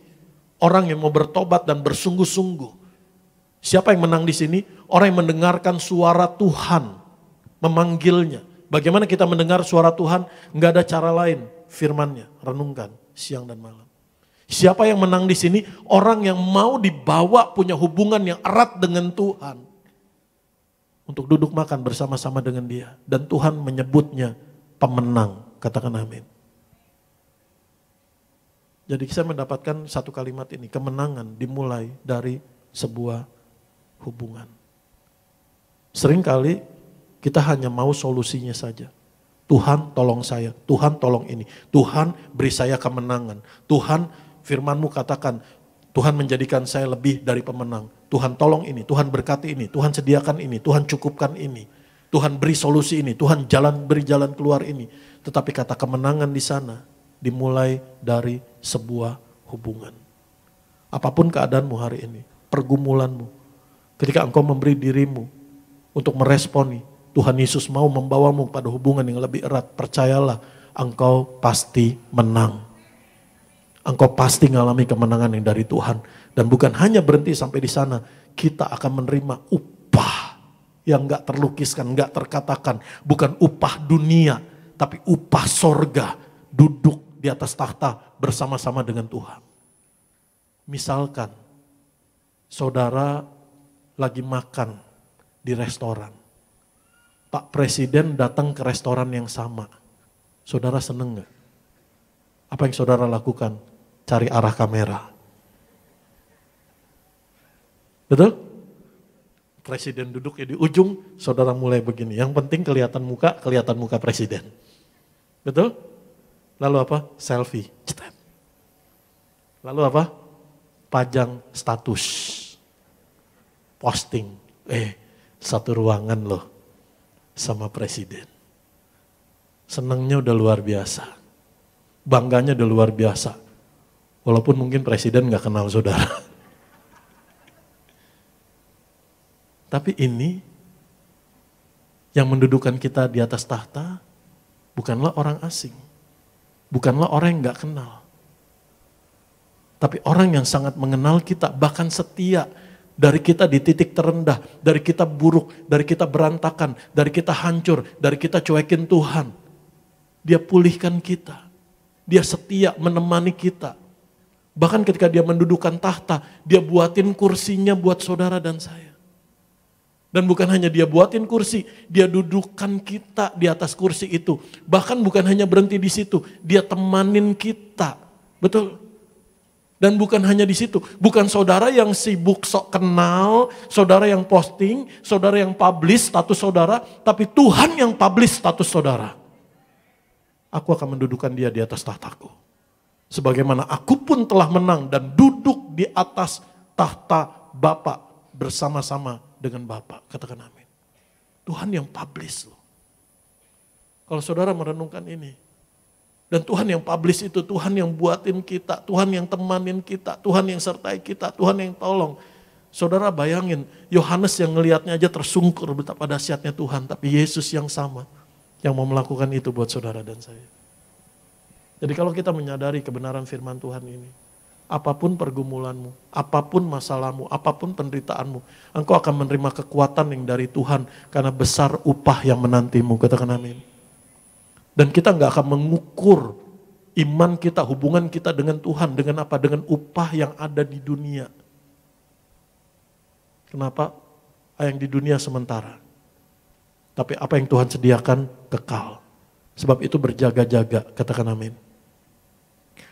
Orang yang mau bertobat dan bersungguh-sungguh. Siapa yang menang di sini? Orang yang mendengarkan suara Tuhan, memanggilnya. Bagaimana kita mendengar suara Tuhan? Enggak ada cara lain, firman-Nya, renungkan siang dan malam. Siapa yang menang di sini? Orang yang mau dibawa punya hubungan yang erat dengan Tuhan. Untuk duduk makan bersama-sama dengan Dia. Dan Tuhan menyebutnya pemenang. Katakan amin. Jadi saya mendapatkan satu kalimat ini, kemenangan dimulai dari sebuah hubungan. Seringkali kita hanya mau solusinya saja. Tuhan tolong saya, Tuhan tolong ini, Tuhan beri saya kemenangan. Tuhan firman-Mu katakan, Tuhan menjadikan saya lebih dari pemenang. Tuhan tolong ini, Tuhan berkati ini, Tuhan sediakan ini, Tuhan cukupkan ini. Tuhan beri solusi ini, Tuhan beri jalan keluar ini. Tetapi kata kemenangan di sana dimulai dari sebuah hubungan. Apapun keadaanmu hari ini, pergumulanmu, ketika engkau memberi dirimu untuk meresponi, Tuhan Yesus mau membawamu pada hubungan yang lebih erat. Percayalah, engkau pasti menang. Engkau pasti mengalami kemenangan yang dari Tuhan. Dan bukan hanya berhenti sampai di sana, kita akan menerima upah yang gak terlukiskan, gak terkatakan. Bukan upah dunia, tapi upah sorga. Duduk di atas tahta bersama-sama dengan Tuhan. Misalkan, saudara lagi makan di restoran. Pak Presiden datang ke restoran yang sama. Saudara seneng gak? Apa yang saudara lakukan? Cari arah kamera. Betul? Presiden duduk di ujung, saudara mulai begini. Yang penting kelihatan muka presiden. Betul? Lalu apa? Selfie. Lalu apa? Pajang status. Posting. Satu ruangan loh sama presiden. Senangnya udah luar biasa. Bangganya udah luar biasa. Walaupun mungkin presiden gak kenal saudara. Tapi ini yang mendudukan kita di atas tahta bukanlah orang asing. Bukanlah orang yang gak kenal. Tapi orang yang sangat mengenal kita, bahkan setia. Dari kita di titik terendah, dari kita buruk, dari kita berantakan, dari kita hancur, dari kita cuekin Tuhan. Dia pulihkan kita. Dia setia menemani kita. Bahkan ketika dia mendudukan tahta, dia buatin kursinya buat saudara dan saya. Dan bukan hanya dia buatin kursi, dia dudukkan kita di atas kursi itu. Bahkan bukan hanya berhenti di situ, dia temanin kita. Betul? Dan bukan hanya di situ, bukan saudara yang sibuk sok kenal, saudara yang posting, saudara yang publish status saudara, tapi Tuhan yang publish status saudara. Aku akan mendudukan dia di atas tahtaku. Sebagaimana aku pun telah menang dan duduk di atas tahta Bapa bersama-sama dengan Bapa. Katakan amin. Tuhan yang publish loh. Kalau saudara merenungkan ini. Dan Tuhan yang publish itu, Tuhan yang buatin kita, Tuhan yang temanin kita, Tuhan yang sertai kita, Tuhan yang tolong. Saudara bayangin, Yohanes yang ngelihatnya aja tersungkur betapa dahsyatnya Tuhan. Tapi Yesus yang sama, yang mau melakukan itu buat saudara dan saya. Jadi kalau kita menyadari kebenaran firman Tuhan ini, apapun pergumulanmu, apapun masalahmu, apapun penderitaanmu, engkau akan menerima kekuatan yang dari Tuhan karena besar upah yang menantimu. Katakan amin. Dan kita nggak akan mengukur iman kita, hubungan kita dengan Tuhan dengan apa? Dengan upah yang ada di dunia. Kenapa? yang di dunia sementara. Tapi apa yang Tuhan sediakan kekal. Sebab itu berjaga-jaga, katakan amin.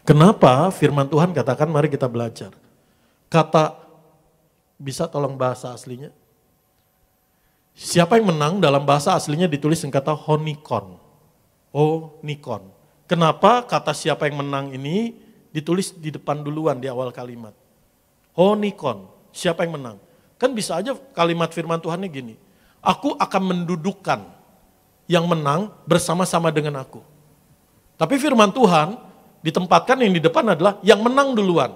Kenapa firman Tuhan katakan mari kita belajar. Kata, bisa tolong bahasa aslinya? Siapa yang menang dalam bahasa aslinya ditulis dengan kata honikon. Honikon. Kenapa kata siapa yang menang ini ditulis di depan duluan di awal kalimat? Honikon, siapa yang menang? Kan bisa aja kalimat firman Tuhannya gini. Aku akan mendudukkan yang menang bersama-sama dengan aku. Tapi firman Tuhan ditempatkan yang di depan adalah yang menang duluan.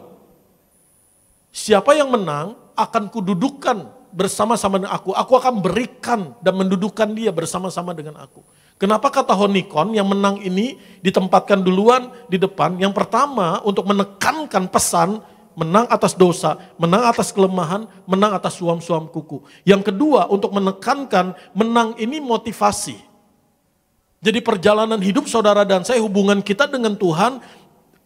Siapa yang menang akan kududukkan bersama-sama dengan aku. Aku akan berikan dan mendudukkan dia bersama-sama dengan aku. Kenapa kata honikon yang menang ini ditempatkan duluan di depan? Yang pertama untuk menekankan pesan menang atas dosa, menang atas kelemahan, menang atas suam-suam kuku. Yang kedua untuk menekankan menang ini motivasi. Jadi perjalanan hidup saudara dan saya, hubungan kita dengan Tuhan,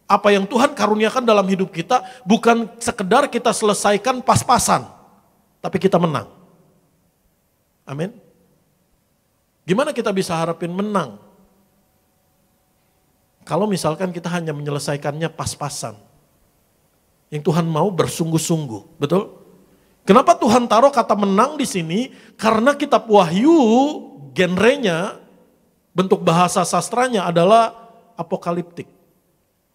apa yang Tuhan karuniakan dalam hidup kita bukan sekedar kita selesaikan pas-pasan, tapi kita menang. Amin. Gimana kita bisa harapin menang? Kalau misalkan kita hanya menyelesaikannya pas-pasan. Yang Tuhan mau bersungguh-sungguh, betul? Kenapa Tuhan taruh kata menang di sini? Karena kitab Wahyu, genrenya, bentuk bahasa sastranya adalah apokaliptik.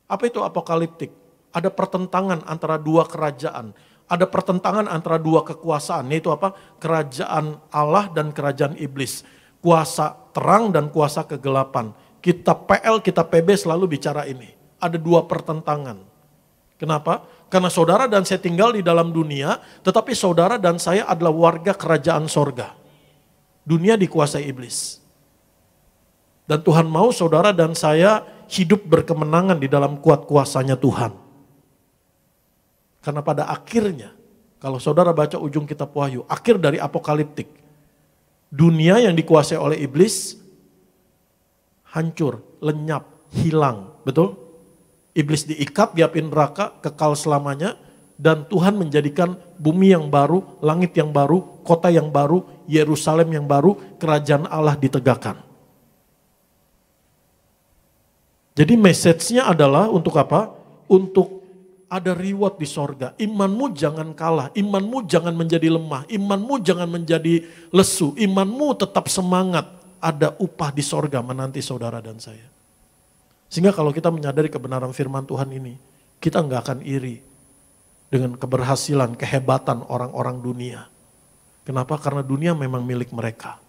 Apa itu apokaliptik? Ada pertentangan antara dua kerajaan. Ada pertentangan antara dua kekuasaan, yaitu apa? Kerajaan Allah dan kerajaan iblis. Kuasa terang dan kuasa kegelapan. Kitab PL, kitab PB selalu bicara ini. Ada dua pertentangan. Kenapa? Karena saudara dan saya tinggal di dalam dunia, tetapi saudara dan saya adalah warga kerajaan sorga. Dunia dikuasai iblis. Dan Tuhan mau saudara dan saya hidup berkemenangan di dalam kuat kuasanya Tuhan. Karena pada akhirnya, kalau saudara baca ujung kitab Wahyu, akhir dari apokaliptik, dunia yang dikuasai oleh iblis hancur, lenyap, hilang, betul? Iblis diikat di api neraka, kekal selamanya, dan Tuhan menjadikan bumi yang baru, langit yang baru, kota yang baru, Yerusalem yang baru, kerajaan Allah ditegakkan. Jadi message-nya adalah untuk apa? Untuk ada reward di sorga. Imanmu jangan kalah, imanmu jangan menjadi lemah, imanmu jangan menjadi lesu, imanmu tetap semangat. Ada upah di sorga menanti saudara dan saya. Sehingga kalau kita menyadari kebenaran firman Tuhan ini, kita nggak akan iri dengan keberhasilan, kehebatan orang-orang dunia. Kenapa? Karena dunia memang milik mereka.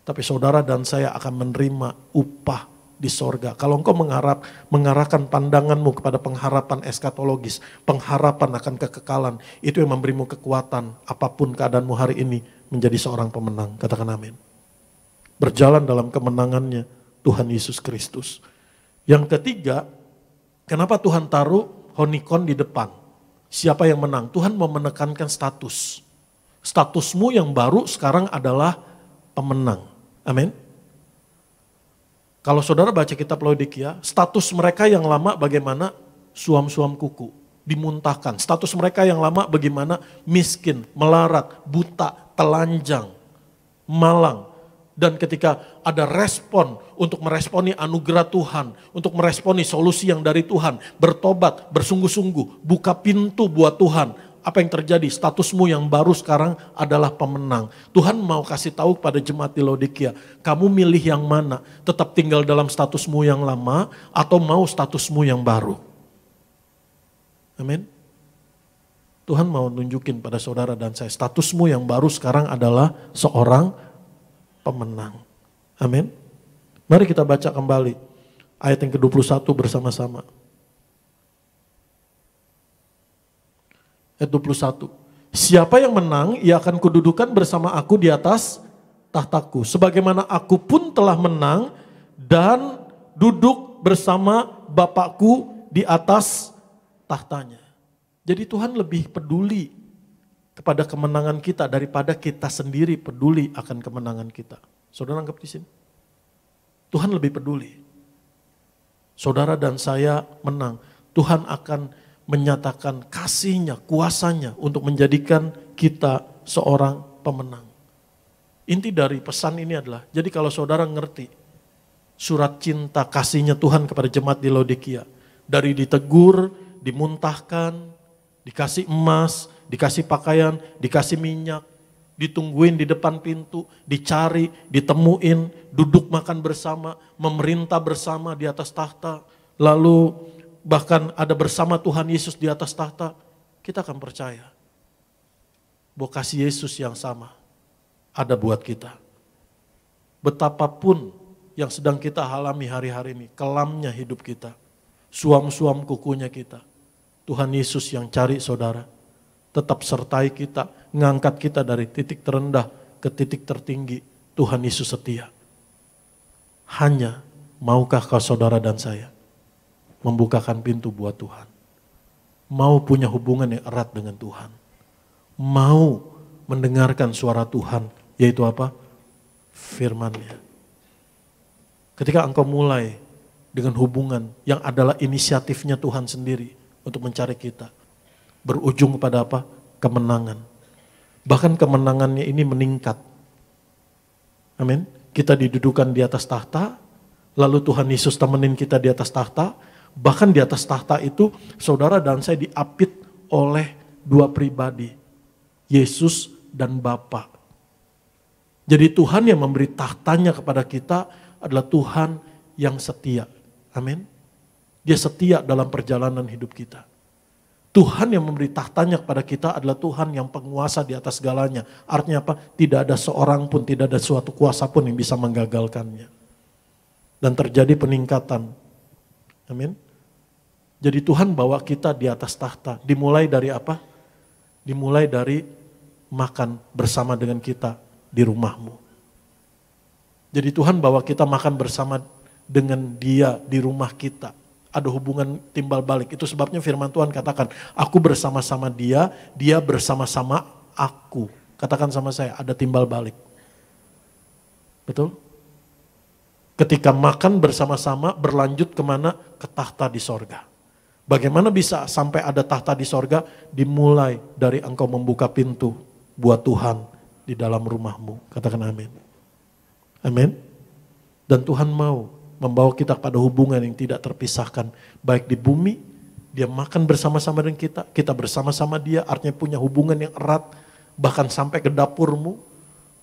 Tapi saudara dan saya akan menerima upah di sorga. Kalau engkau mengarahkan pandanganmu kepada pengharapan eskatologis, pengharapan akan kekekalan, itu yang memberimu kekuatan apapun keadaanmu hari ini menjadi seorang pemenang. Katakan amin. Berjalan dalam kemenangannya Tuhan Yesus Kristus. Yang ketiga, kenapa Tuhan taruh honikon di depan? Siapa yang menang? Tuhan mau menekankan status. Statusmu yang baru sekarang adalah pemenang. Amin. Kalau saudara baca kitab Laodikia, status mereka yang lama bagaimana? Suam-suam kuku, dimuntahkan. Status mereka yang lama bagaimana? Miskin, melarat, buta, telanjang, malang. Dan ketika ada respon untuk meresponi anugerah Tuhan, untuk meresponi solusi yang dari Tuhan, bertobat, bersungguh-sungguh, buka pintu buat Tuhan. Apa yang terjadi? Statusmu yang baru sekarang adalah pemenang. Tuhan mau kasih tahu pada jemaat di Laodikia, kamu milih yang mana? Tetap tinggal dalam statusmu yang lama atau mau statusmu yang baru? Amin. Tuhan mau nunjukin pada saudara dan saya, statusmu yang baru sekarang adalah seorang pemenang. Amin. Mari kita baca kembali ayat yang ke-21 bersama-sama. Ayat 21. Siapa yang menang, ia akan kududukan bersama aku di atas tahtaku. Sebagaimana aku pun telah menang dan duduk bersama Bapakku di atas tahtanya. Jadi Tuhan lebih peduli kepada kemenangan kita daripada kita sendiri peduli akan kemenangan kita. Saudara anggap di sini. Tuhan lebih peduli. Saudara dan saya menang. Tuhan akan menyatakan kasih-Nya, kuasa-Nya untuk menjadikan kita seorang pemenang. Inti dari pesan ini adalah, jadi kalau saudara ngerti surat cinta kasihnya Tuhan kepada jemaat di Laodikia, dari ditegur, dimuntahkan, dikasih emas, dikasih pakaian, dikasih minyak, ditungguin di depan pintu, dicari, ditemuin, duduk makan bersama, memerintah bersama di atas tahta, lalu bahkan ada bersama Tuhan Yesus di atas tahta, kita akan percaya bahwa kasih Yesus yang sama ada buat kita. Betapapun yang sedang kita alami hari-hari ini, kelamnya hidup kita, suam-suam kukunya kita, Tuhan Yesus yang cari saudara, tetap sertai kita, ngangkat kita dari titik terendah ke titik tertinggi. Tuhan Yesus setia. Hanya maukah kau saudara dan saya membukakan pintu buat Tuhan? Mau punya hubungan yang erat dengan Tuhan? Mau mendengarkan suara Tuhan, yaitu apa? Firman-Nya. Ketika engkau mulai dengan hubungan yang adalah inisiatifnya Tuhan sendiri untuk mencari kita, berujung kepada apa? Kemenangan. Bahkan kemenangannya ini meningkat. Amin. Kita didudukan di atas tahta, lalu Tuhan Yesus temenin kita di atas tahta, bahkan di atas tahta itu saudara dan saya diapit oleh dua pribadi, Yesus dan Bapa. Jadi Tuhan yang memberi tahtanya kepada kita adalah Tuhan yang setia. Amin. Dia setia dalam perjalanan hidup kita. Tuhan yang memberi tahtanya kepada kita adalah Tuhan yang penguasa di atas segalanya. Artinya apa? Tidak ada seorang pun, tidak ada suatu kuasa pun yang bisa menggagalkannya. Dan terjadi peningkatan. Amin. Jadi Tuhan bawa kita di atas tahta. Dimulai dari apa? Dimulai dari makan bersama dengan kita di rumahmu. Jadi Tuhan bawa kita makan bersama dengan Dia di rumah kita. Ada hubungan timbal balik. Itu sebabnya firman Tuhan katakan, aku bersama-sama dia, dia bersama-sama aku. Katakan sama saya, ada timbal balik. Betul? Ketika makan bersama-sama berlanjut kemana? Ke tahta di sorga. Bagaimana bisa sampai ada tahta di sorga? Dimulai dari engkau membuka pintu buat Tuhan di dalam rumahmu. Katakan amin. Amin. Dan Tuhan mau membawa kita pada hubungan yang tidak terpisahkan. Baik di bumi, dia makan bersama-sama dengan kita, kita bersama-sama dia, artinya punya hubungan yang erat. Bahkan sampai ke dapurmu,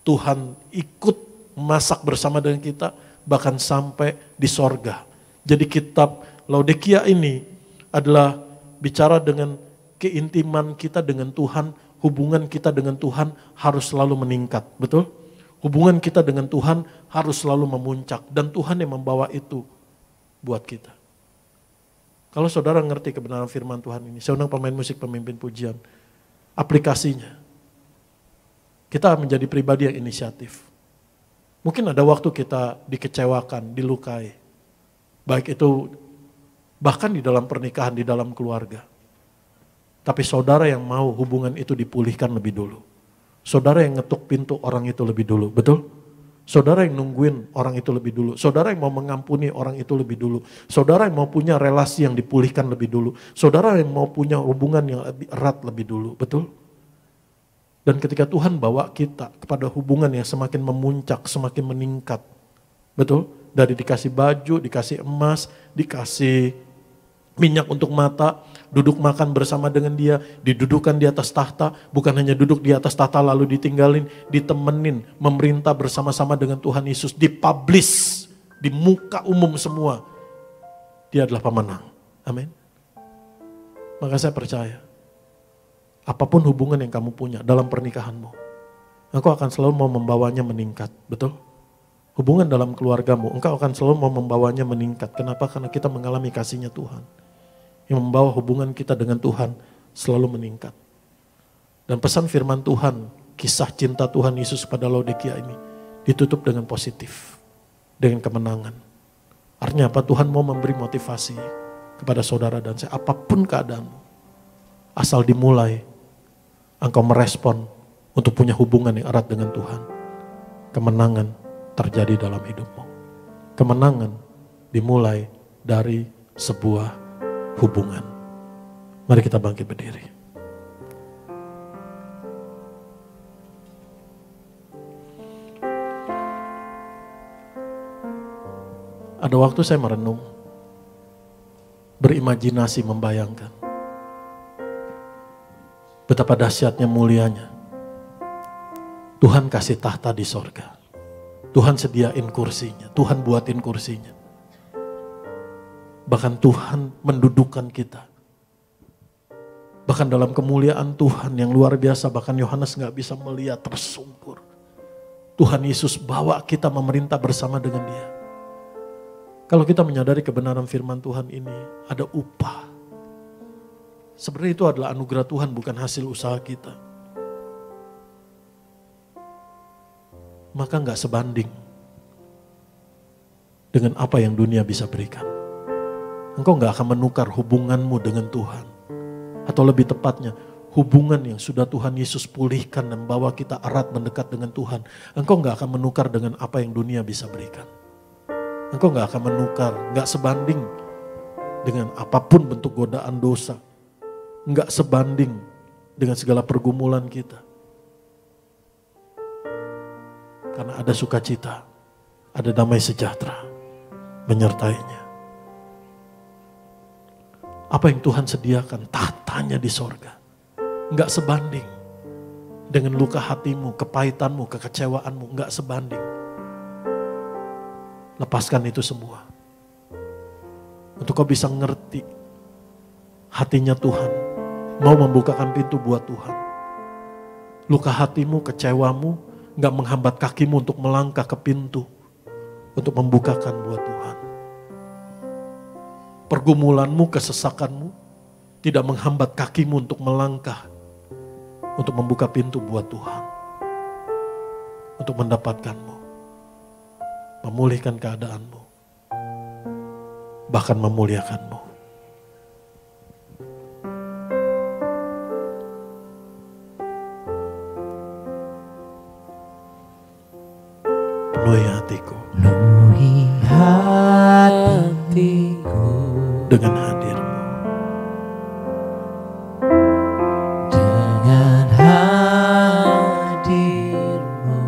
Tuhan ikut masak bersama dengan kita, bahkan sampai di sorga. Jadi kitab Laodikia ini adalah bicara dengan keintiman kita dengan Tuhan, hubungan kita dengan Tuhan harus selalu meningkat, betul? Hubungan kita dengan Tuhan harus selalu memuncak. Dan Tuhan yang membawa itu buat kita. Kalau saudara ngerti kebenaran firman Tuhan ini, saya undang pemain musik, pemimpin pujian. Aplikasinya. Kita menjadi pribadi yang inisiatif. Mungkin ada waktu kita dikecewakan, dilukai. Baik itu bahkan di dalam pernikahan, di dalam keluarga. Tapi saudara yang mau hubungan itu dipulihkan lebih dulu. Saudara yang ngetuk pintu orang itu lebih dulu, betul? Saudara yang nungguin orang itu lebih dulu. Saudara yang mau mengampuni orang itu lebih dulu. Saudara yang mau punya relasi yang dipulihkan lebih dulu. Saudara yang mau punya hubungan yang lebih erat lebih dulu, betul? Dan ketika Tuhan bawa kita kepada hubungan yang semakin memuncak, semakin meningkat, betul? Dari dikasih baju, dikasih emas, dikasih minyak untuk mata, duduk makan bersama dengan dia, didudukan di atas tahta, bukan hanya duduk di atas tahta lalu ditinggalin, ditemenin, memerintah bersama-sama dengan Tuhan Yesus, dipublish di muka umum semua. Dia adalah pemenang. Amin. Maka saya percaya, apapun hubungan yang kamu punya dalam pernikahanmu, engkau akan selalu mau membawanya meningkat, betul? Hubungan dalam keluargamu, engkau akan selalu mau membawanya meningkat. Kenapa? Karena kita mengalami kasihnya Tuhan. Yang membawa hubungan kita dengan Tuhan selalu meningkat. Dan pesan firman Tuhan, kisah cinta Tuhan Yesus pada Laodikia ini ditutup dengan positif, dengan kemenangan. Artinya apa? Tuhan mau memberi motivasi kepada saudara dan saya, apapun keadaanmu, asal dimulai, engkau merespon untuk punya hubungan yang erat dengan Tuhan. Kemenangan terjadi dalam hidupmu. Kemenangan dimulai dari sebuah hubungan. Mari kita bangkit berdiri. Ada waktu saya merenung, berimajinasi, membayangkan betapa dahsyatnya, mulianya Tuhan kasih tahta di sorga. Tuhan sediain kursinya, Tuhan buatin kursinya. Bahkan Tuhan mendudukkan kita. Bahkan dalam kemuliaan Tuhan yang luar biasa, bahkan Yohanes gak bisa melihat, tersungkur. Tuhan Yesus bawa kita memerintah bersama dengan Dia. Kalau kita menyadari kebenaran firman Tuhan ini, ada upah. Sebenarnya itu adalah anugerah Tuhan, bukan hasil usaha kita. Maka gak sebanding dengan apa yang dunia bisa berikan. Engkau gak akan menukar hubunganmu dengan Tuhan. Atau lebih tepatnya, hubungan yang sudah Tuhan Yesus pulihkan dan bawa kita erat mendekat dengan Tuhan. Engkau gak akan menukar dengan apa yang dunia bisa berikan. Engkau gak akan menukar, gak sebanding dengan apapun bentuk godaan dosa. Gak sebanding dengan segala pergumulan kita. Karena ada sukacita, ada damai sejahtera menyertainya. Apa yang Tuhan sediakan, tahtanya di sorga. Gak sebanding dengan luka hatimu, kepahitanmu, kekecewaanmu, gak sebanding. Lepaskan itu semua. Untuk kau bisa ngerti hatinya Tuhan. Mau membukakan pintu buat Tuhan. Luka hatimu, kecewamu gak menghambat kakimu untuk melangkah ke pintu. Untuk membukakan buat Tuhan. Pergumulanmu, kesesakanmu tidak menghambat kakimu untuk melangkah. Untuk membuka pintu buat Tuhan. Untuk mendapatkanmu. Memulihkan keadaanmu, bahkan memuliakanmu. Penuhi hatiku, Penuhi hatiku dengan hadirmu. dengan hadirmu.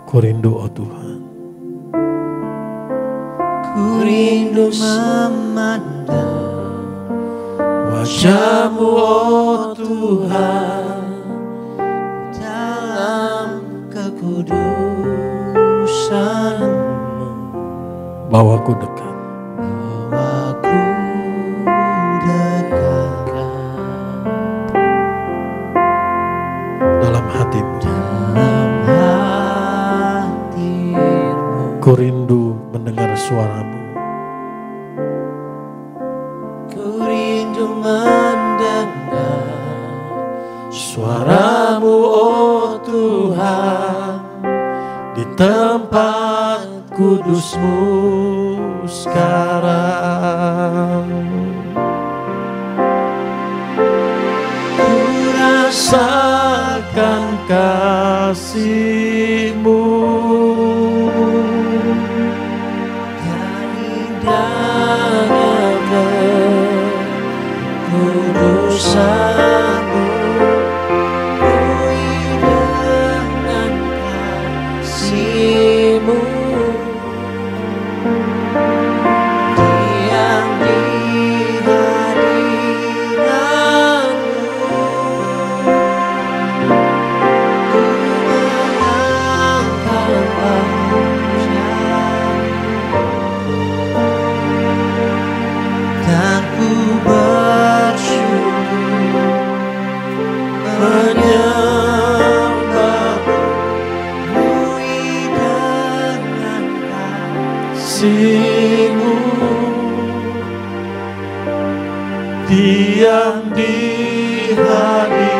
Ku rindu, oh Tuhan. Ku rindu memandang Wajah-Mu, oh Tuhan. dalam kekudusan-Mu. Bawaku dekat. Bawaku dekat Dalam hatimu. dalam hatimu. Ku rindu mendengar suara-Mu. Ku rindu mendengar Suara-Mu, oh Tuhan, di tempat kudus-Mu sekarang. Ku rasakan kasih-Mu dan indahnya kekudusan-Mu. Dengan kasih-Mu diam di hadirat-Mu. Ku mengangkat wajah-Mu dan ku bersyukur menyembah-Mu dengan kasih-Mu, diam di hadirat-Mu.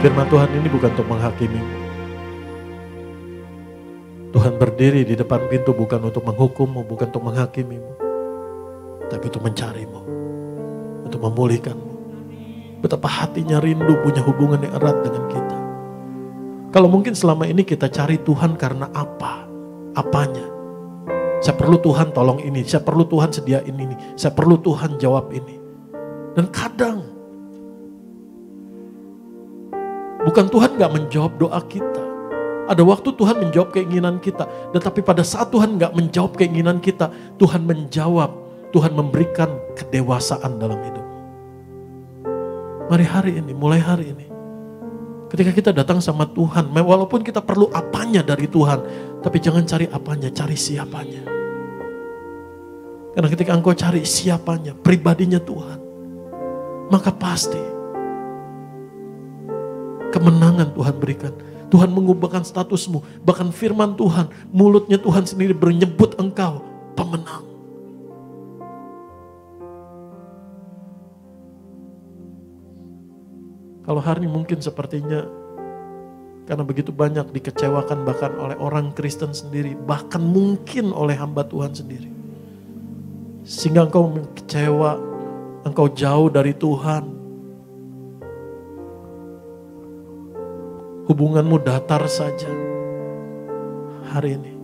Firman Tuhan ini bukan untuk menghakimi. Tuhan berdiri di depan pintu bukan untuk menghukummu, bukan untuk menghakimimu, tapi untuk mencarimu, untuk memulihkanmu. Betapa hatinya rindu punya hubungan yang erat dengan kita. Kalau mungkin selama ini kita cari Tuhan karena apa? Apanya? Saya perlu Tuhan tolong ini, saya perlu Tuhan sediain ini, saya perlu Tuhan jawab ini. Dan kadang bukan Tuhan gak menjawab doa kita, Ada waktu Tuhan menjawab keinginan kita. Tetapi pada saat Tuhan gak menjawab keinginan kita, Tuhan menjawab, Tuhan memberikan kedewasaan dalam hidup. Mari hari ini, mulai hari ini. Ketika kita datang sama Tuhan, walaupun kita perlu apanya dari Tuhan, tapi jangan cari apanya, cari siapanya. Karena ketika engkau cari siapanya, pribadinya Tuhan, maka pasti kemenangan Tuhan berikan. Tuhan mengubahkan statusmu, bahkan firman Tuhan, mulutnya Tuhan sendiri menyebut engkau pemenang. Kalau hari ini mungkin sepertinya karena begitu banyak dikecewakan bahkan oleh orang Kristen sendiri, bahkan mungkin oleh hamba Tuhan sendiri. Sehingga engkau kecewa, engkau jauh dari Tuhan. Hubunganmu datar saja. Hari ini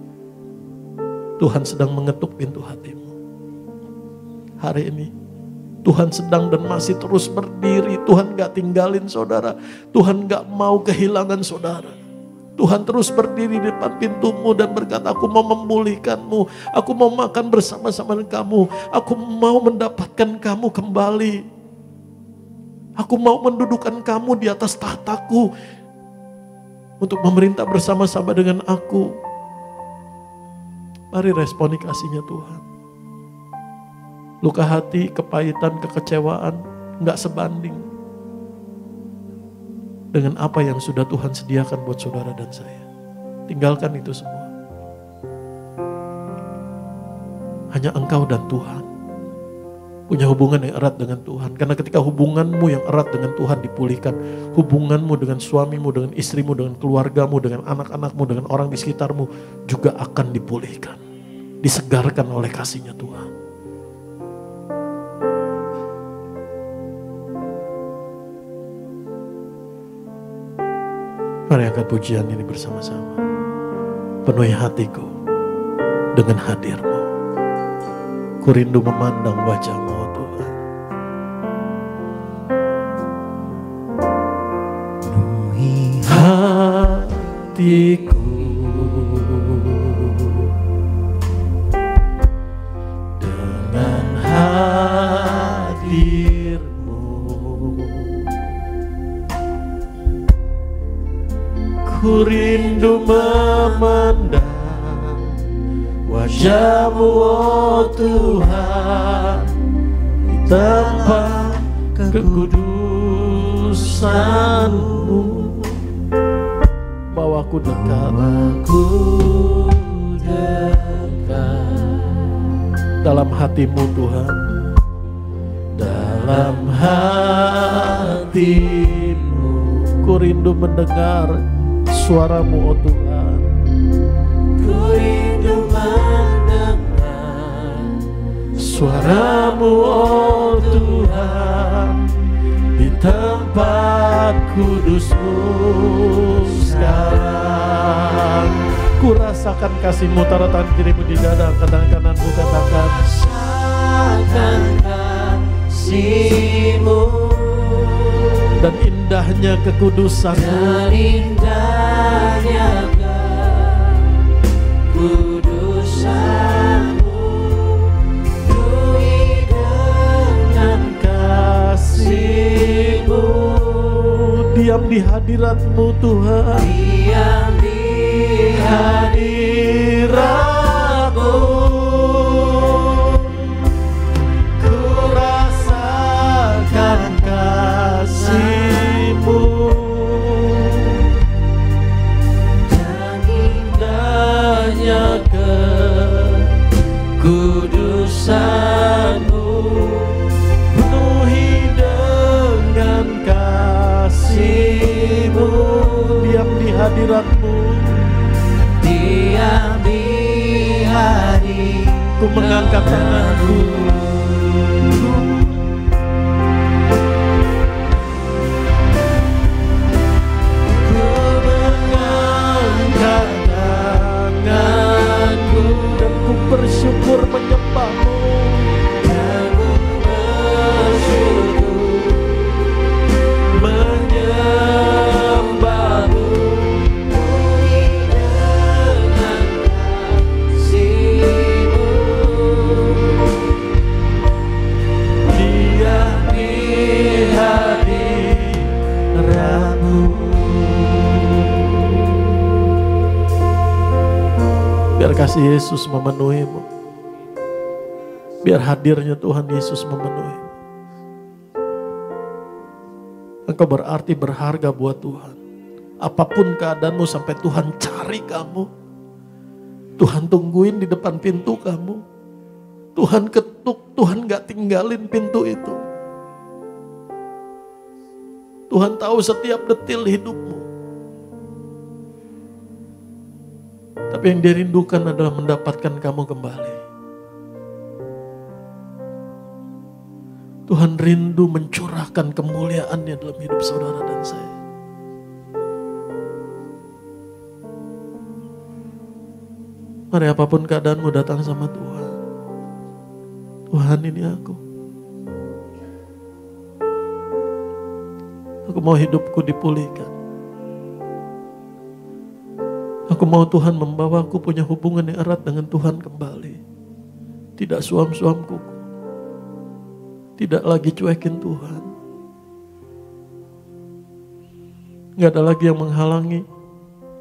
Tuhan sedang mengetuk pintu hatimu. Hari ini Tuhan sedang dan masih terus berdiri. Tuhan gak tinggalin saudara. Tuhan gak mau kehilangan saudara. Tuhan terus berdiri di depan pintumu dan berkata, aku mau memulihkanmu. Aku mau makan bersama-sama dengan kamu. Aku mau mendapatkan kamu kembali. Aku mau mendudukan kamu di atas tahtaku. Untuk memerintah bersama-sama dengan aku. Mari responi kasihnya Tuhan. Luka hati, kepahitan, kekecewaan gak sebanding dengan apa yang sudah Tuhan sediakan buat saudara dan saya. Tinggalkan itu semua. Hanya engkau dan Tuhan punya hubungan yang erat dengan Tuhan. Karena ketika hubunganmu yang erat dengan Tuhan dipulihkan, hubunganmu dengan suamimu, dengan istrimu, dengan keluargamu, dengan anak-anakmu, dengan orang di sekitarmu juga akan dipulihkan. Disegarkan oleh kasihnya Tuhan. Mari angkat pujian ini bersama-sama. Penuhi hatiku dengan hadir-Mu. Ku rindu memandang wajah-Mu, oh Tuhan. Penuhi hatiku dengan hadir-Mu. Ku rindu memandang wajah-Mu, oh Tuhan, di tempat kekudusan-Mu. Bawaku dekat, dalam hati-Mu Tuhan, dalam hati-Mu. Ku rindu mendengar suara-Mu, oh Tuhan. Ku rindu mendengar suara-Mu, oh Tuhan, di tempat kudus-Mu sekarang. Ku rasakan kasih-Mu, taruh tangan kirimu di dada, tangan kananmu katakan, rasakan kasih-Mu dan indahnya kekudusan-Mu, dan indahnya kekudusan-Mu, penuhi dengan kasih-Mu. Diam di hadirat-Mu Tuhan, diam di hadirat-Mu. Ku rasakan kasih-Mu dan indahnya kekudusan-Mu, penuhi dengan kasih-Mu. Diam di hadirat-Mu, diam di hadirat-Mu. Ku mengangkat tanganku, bersyukur menyembah-Mu, dan ku bersyukur menyembah-Mu, penuhi Biar kasih Yesus memenuhimu. Biar hadirnya Tuhan Yesus memenuhimu. Engkau berarti berharga buat Tuhan. Apapun keadaanmu sampai Tuhan cari kamu. Tuhan tungguin di depan pintu kamu. Tuhan ketuk, Tuhan gak tinggalin pintu itu. Tuhan tahu setiap detil hidupmu. Tapi yang dirindukan adalah mendapatkan kamu kembali. Tuhan rindu mencurahkan kemuliaan-Nya dalam hidup saudara dan saya. Mari apapun keadaanmu datang sama Tuhan. Tuhan, ini aku. Aku mau hidupku dipulihkan. Aku mau Tuhan membawaku punya hubungan yang erat dengan Tuhan kembali. Tidak suam-suam kuku. Tidak lagi cuekin Tuhan. Gak ada lagi yang menghalangi.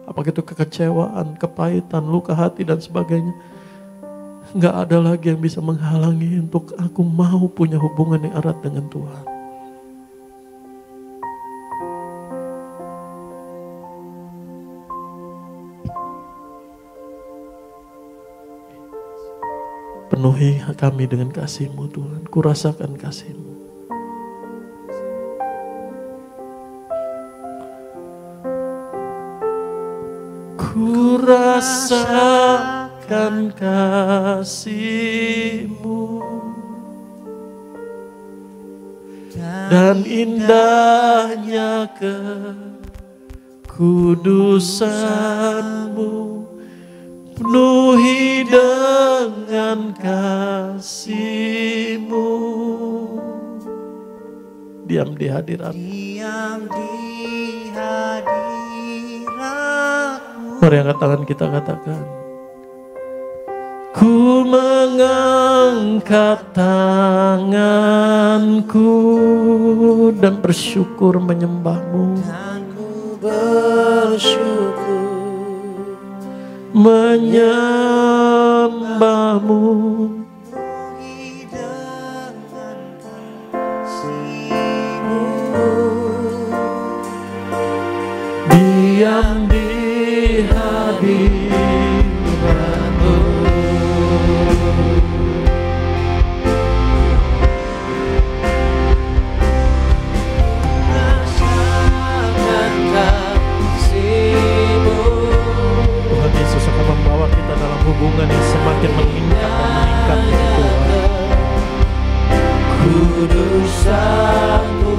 Apakah itu kekecewaan, kepahitan, luka hati dan sebagainya. Gak ada lagi yang bisa menghalangi untuk aku mau punya hubungan yang erat dengan Tuhan. Penuhi kami dengan kasih-Mu Tuhan. Kurasakan kasih-Mu. Kurasakan kasih-Mu dan indahnya kekudusan-Mu. Penuhi dengan kasih-Mu. Diam di hadirat. Diam di hadirat-Mu. Mari angkat tangan kita katakan. Ku mengangkat tanganku dan bersyukur menyembah-Mu. Dan ku bersyukur menyembah-Mu. penuhi dengan kasih-Mu. Diam di hadirat-Mu. Rasakan kasih-Mu. Tuhan Yesus akan membawa kita dalam hubungan yang semakin meningkat dan meningkat dengan Tuhan. Kudusan-Mu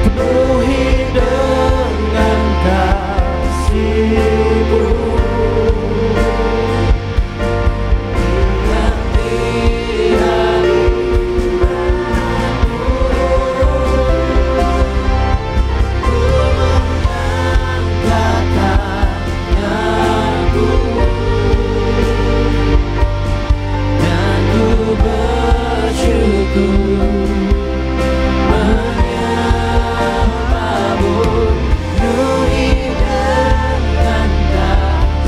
penuhi dengan kasih-Mu. Diam di hadirat-Mu. Ku mengangkat tanganku dan ku bersyukur menyembah-Mu. Penuhi dengan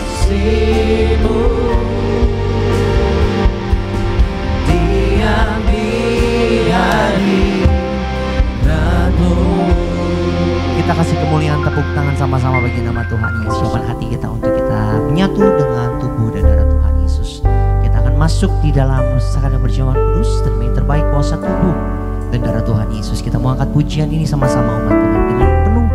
kasih-Mu. Diam di hadirat-Mu. Kita kasih kemuliaan tepuk tangan sama-sama bagi nama Tuhan Yesus. Siapkan hati kita untuk kita menyatu dengan tubuh dan darah Tuhan Yesus. Kita akan masuk di dalam sakada perjamuan kudus yang terbaik kuasa tubuh dan darah Tuhan Yesus. Kita mau angkat pujian ini sama-sama umat Tuhan dengan penuh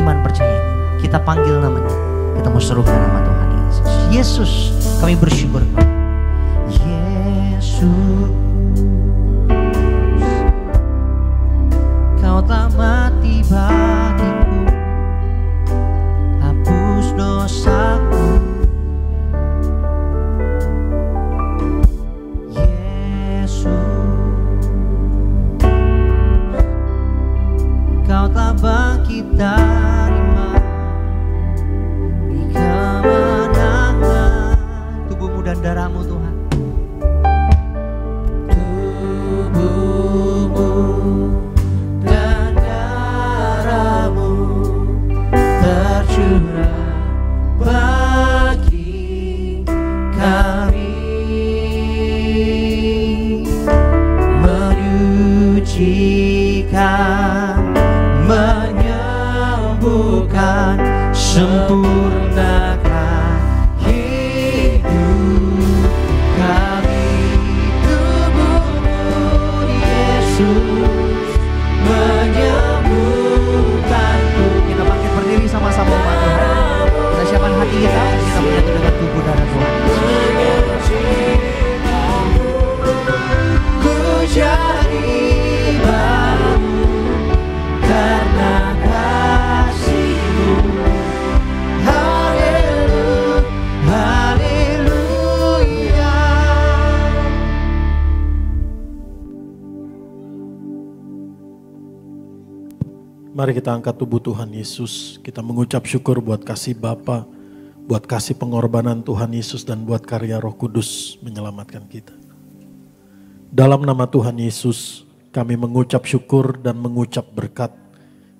iman percaya. Kita panggil namanya. Kita mau serukan nama Tuhan Yesus. Yesus, kami bersyukur. Yesus, Kau telah mati bagiku, hapus dosaku. Yesus, Kau telah bangkit dari mati, kemenangan tubuh-Mu dan darah-Mu Tuhan. Tubuh-Mu dan darah-Mu tercurah bagi Mari kita angkat tubuh Tuhan Yesus. Kita mengucap syukur buat kasih Bapa, buat kasih pengorbanan Tuhan Yesus, dan buat karya Roh Kudus menyelamatkan kita. Dalam nama Tuhan Yesus, kami mengucap syukur dan mengucap berkat.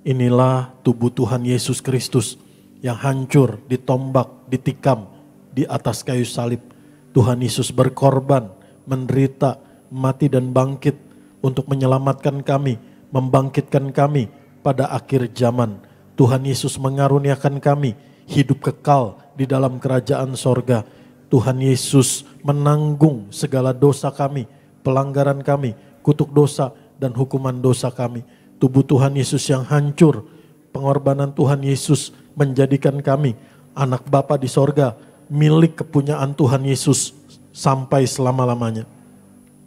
Inilah tubuh Tuhan Yesus Kristus yang hancur, ditombak, ditikam di atas kayu salib. Tuhan Yesus berkorban, menderita, mati dan bangkit untuk menyelamatkan kami, membangkitkan kami pada akhir zaman. Tuhan Yesus mengaruniakan kami hidup kekal di dalam kerajaan sorga. Tuhan Yesus menanggung segala dosa kami, pelanggaran kami, kutuk dosa dan hukuman dosa kami. Tubuh Tuhan Yesus yang hancur, pengorbanan Tuhan Yesus menjadikan kami anak Bapa di sorga, milik kepunyaan Tuhan Yesus sampai selama-lamanya.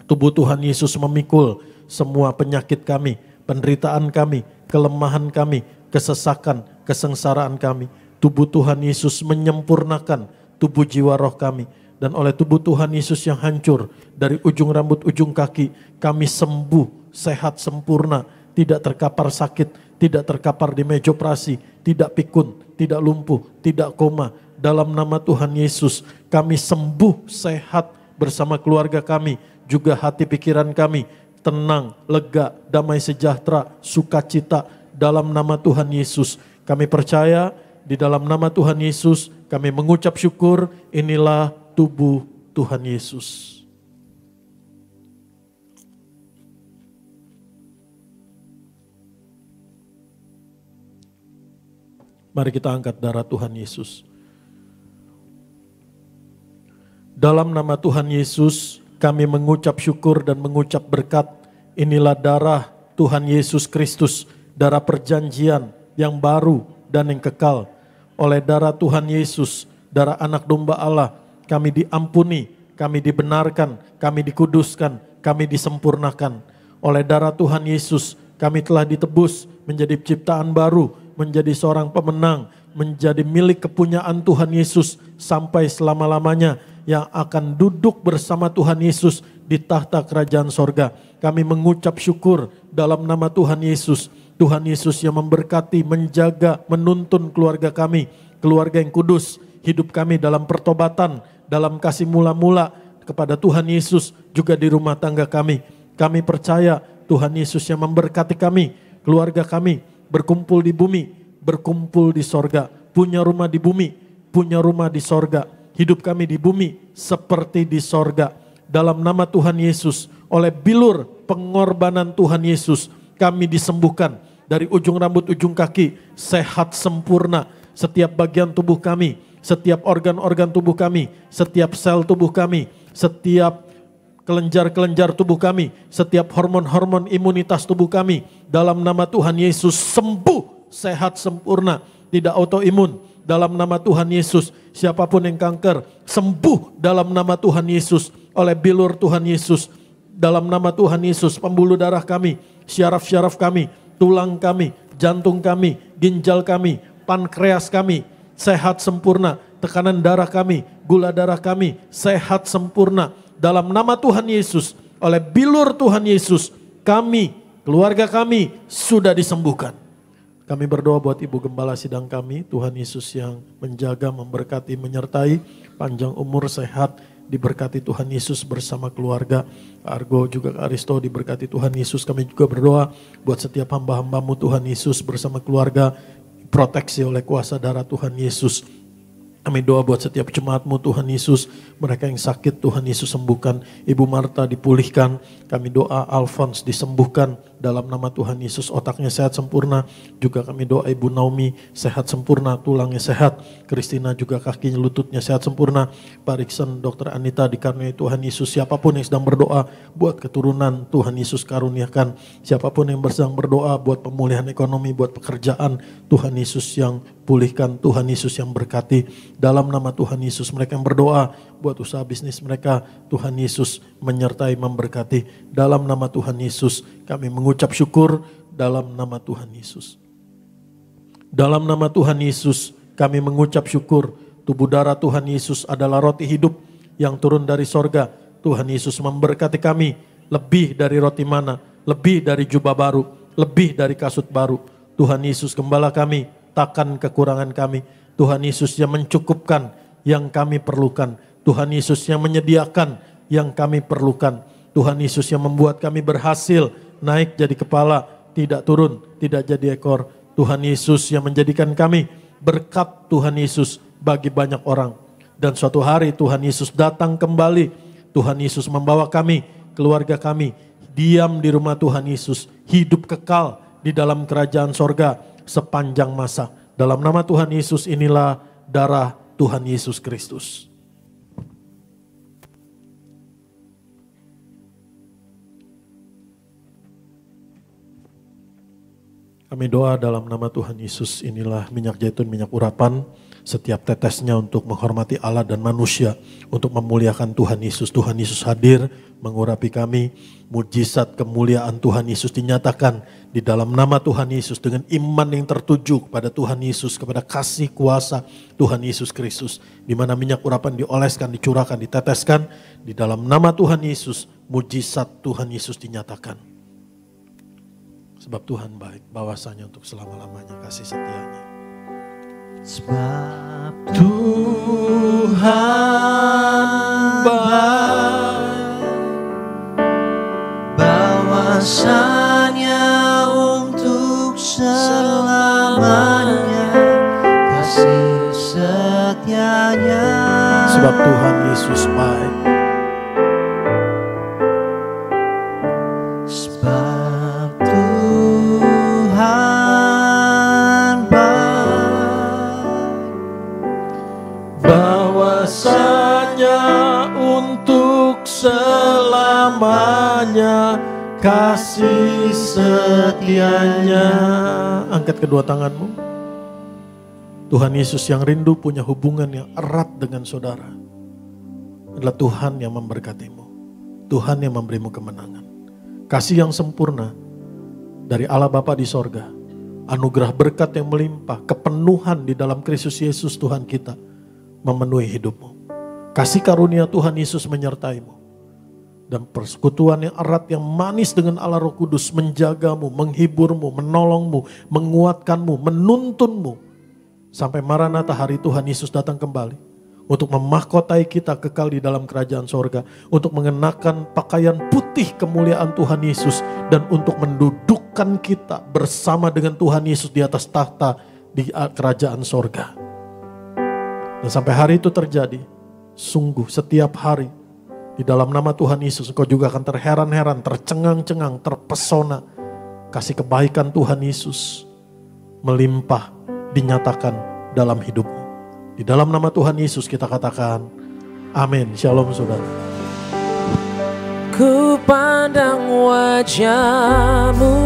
Tubuh Tuhan Yesus memikul semua penyakit kami, penderitaan kami, kelemahan kami, kesesakan, kesengsaraan kami. Tubuh Tuhan Yesus menyempurnakan tubuh jiwa roh kami. Dan oleh tubuh Tuhan Yesus yang hancur, dari ujung rambut ujung kaki, kami sembuh, sehat sempurna, tidak terkapar sakit, tidak terkapar di meja operasi, tidak pikun, tidak lumpuh, tidak koma. Dalam nama Tuhan Yesus, kami sembuh, sehat bersama keluarga kami, juga hati pikiran kami tenang, lega, damai sejahtera, sukacita dalam nama Tuhan Yesus. Kami percaya di dalam nama Tuhan Yesus kami mengucap syukur. Inilah tubuh Tuhan Yesus. Mari kita angkat darah Tuhan Yesus. Dalam nama Tuhan Yesus kami mengucap syukur dan mengucap berkat. Inilah darah Tuhan Yesus Kristus, darah perjanjian yang baru dan yang kekal. Oleh darah Tuhan Yesus, darah anak domba Allah, kami diampuni, kami dibenarkan, kami dikuduskan, kami disempurnakan. Oleh darah Tuhan Yesus, kami telah ditebus menjadi ciptaan baru, menjadi seorang pemenang, menjadi milik kepunyaan Tuhan Yesus sampai selama-lamanya, yang akan duduk bersama Tuhan Yesus di tahta kerajaan sorga. Kami mengucap syukur dalam nama Tuhan Yesus. Tuhan Yesus yang memberkati, menjaga, menuntun keluarga kami, keluarga yang kudus, hidup kami dalam pertobatan, dalam kasih mula-mula kepada Tuhan Yesus, juga di rumah tangga kami. Kami percaya Tuhan Yesus yang memberkati kami, keluarga kami, berkumpul di bumi, berkumpul di sorga, punya rumah di bumi, punya rumah di sorga. Hidup kami di bumi seperti di sorga. Dalam nama Tuhan Yesus, oleh bilur pengorbanan Tuhan Yesus, kami disembuhkan dari ujung rambut ujung kaki, sehat sempurna. Setiap bagian tubuh kami, setiap organ-organ tubuh kami, setiap sel tubuh kami, setiap kelenjar-kelenjar tubuh kami, setiap hormon-hormon imunitas tubuh kami, dalam nama Tuhan Yesus sembuh, sehat sempurna, tidak autoimun. Dalam nama Tuhan Yesus, siapapun yang kanker, sembuh dalam nama Tuhan Yesus, oleh bilur Tuhan Yesus. Dalam nama Tuhan Yesus, pembuluh darah kami, syaraf-syaraf kami, tulang kami, jantung kami, ginjal kami, pankreas kami, sehat sempurna. Tekanan darah kami, gula darah kami, sehat sempurna. Dalam nama Tuhan Yesus, oleh bilur Tuhan Yesus, kami, keluarga kami sudah disembuhkan. Kami berdoa buat Ibu Gembala Sidang kami, Tuhan Yesus yang menjaga, memberkati, menyertai, panjang umur, sehat, diberkati Tuhan Yesus bersama keluarga. Argo juga Aristo diberkati Tuhan Yesus. Kami juga berdoa buat setiap hamba-hambamu Tuhan Yesus bersama keluarga, proteksi oleh kuasa darah Tuhan Yesus. Kami doa buat setiap jemaatmu Tuhan Yesus, mereka yang sakit Tuhan Yesus sembuhkan. Ibu Marta dipulihkan, kami doa Alphonse disembuhkan dalam nama Tuhan Yesus, otaknya sehat sempurna. Juga kami doa Ibu Naomi sehat sempurna, tulangnya sehat. Christina juga kakinya, lututnya sehat sempurna. Pak Riksen, Dr. Anita dikaruniai Tuhan Yesus. Siapapun yang sedang berdoa buat keturunan, Tuhan Yesus karuniakan. Siapapun yang sedang berdoa buat pemulihan ekonomi, buat pekerjaan, Tuhan Yesus yang pulihkan, Tuhan Yesus yang berkati. Dalam nama Tuhan Yesus, mereka yang berdoa buat usaha bisnis mereka, Tuhan Yesus menyertai, memberkati. Dalam nama Tuhan Yesus, kami mengucap syukur dalam nama Tuhan Yesus. Dalam nama Tuhan Yesus, kami mengucap syukur. Tubuh darah Tuhan Yesus adalah roti hidup yang turun dari sorga. Tuhan Yesus memberkati kami lebih dari roti mana, lebih dari jubah baru, lebih dari kasut baru. Tuhan Yesus Gembala kami, takkan kekurangan kami. Tuhan Yesus yang mencukupkan yang kami perlukan. Tuhan Yesus yang menyediakan yang kami perlukan. Tuhan Yesus yang membuat kami berhasil naik jadi kepala, tidak turun, tidak jadi ekor. Tuhan Yesus yang menjadikan kami berkat Tuhan Yesus bagi banyak orang. Dan suatu hari Tuhan Yesus datang kembali. Tuhan Yesus membawa kami, keluarga kami, diam di rumah Tuhan Yesus. Hidup kekal di dalam kerajaan sorga sepanjang masa. Dalam nama Tuhan Yesus inilah darah Tuhan Yesus Kristus. Kami doa dalam nama Tuhan Yesus, inilah minyak zaitun, minyak urapan, setiap tetesnya untuk menghormati Allah dan manusia, untuk memuliakan Tuhan Yesus. Tuhan Yesus hadir mengurapi kami, mujizat kemuliaan Tuhan Yesus dinyatakan di dalam nama Tuhan Yesus dengan iman yang tertuju kepada Tuhan Yesus, kepada kasih kuasa Tuhan Yesus Kristus, di mana minyak urapan dioleskan, dicurahkan, diteteskan di dalam nama Tuhan Yesus, mujizat Tuhan Yesus dinyatakan. Sebab Tuhan baik, bahwasanya untuk selama-lamanya kasih setianya. Sebab Tuhan baik, bahwasanya untuk selamanya kasih setianya. Sebab Tuhan Yesus baik. Sebab Tuhan baik, Bahwasanya untuk selamanya kasih setianya. Angkat kedua tanganmu. Tuhan Yesus yang rindu punya hubungan yang erat dengan saudara adalah Tuhan yang memberkatimu. Tuhan yang memberimu kemenangan. Kasih yang sempurna dari Allah Bapa di sorga. Anugerah berkat yang melimpah. Kepenuhan di dalam Kristus Yesus Tuhan kita memenuhi hidupmu. Kasih karunia Tuhan Yesus menyertaimu. Dan persekutuan yang erat yang manis dengan Allah Roh Kudus menjagamu, menghiburmu, menolongmu, menguatkanmu, menuntunmu. Sampai Maranatha hari Tuhan Yesus datang kembali. Untuk memahkotai kita kekal di dalam kerajaan sorga. Untuk mengenakan pakaian putih kemuliaan Tuhan Yesus. Dan untuk mendudukkan kita bersama dengan Tuhan Yesus di atas tahta di kerajaan sorga. Dan sampai hari itu terjadi, sungguh setiap hari di dalam nama Tuhan Yesus engkau juga akan terheran-heran, tercengang-cengang, terpesona. Kasih kebaikan Tuhan Yesus melimpah dinyatakan dalam hidupmu. Di dalam nama Tuhan Yesus kita katakan amin. Shalom saudara. Ku pandang wajah-Mu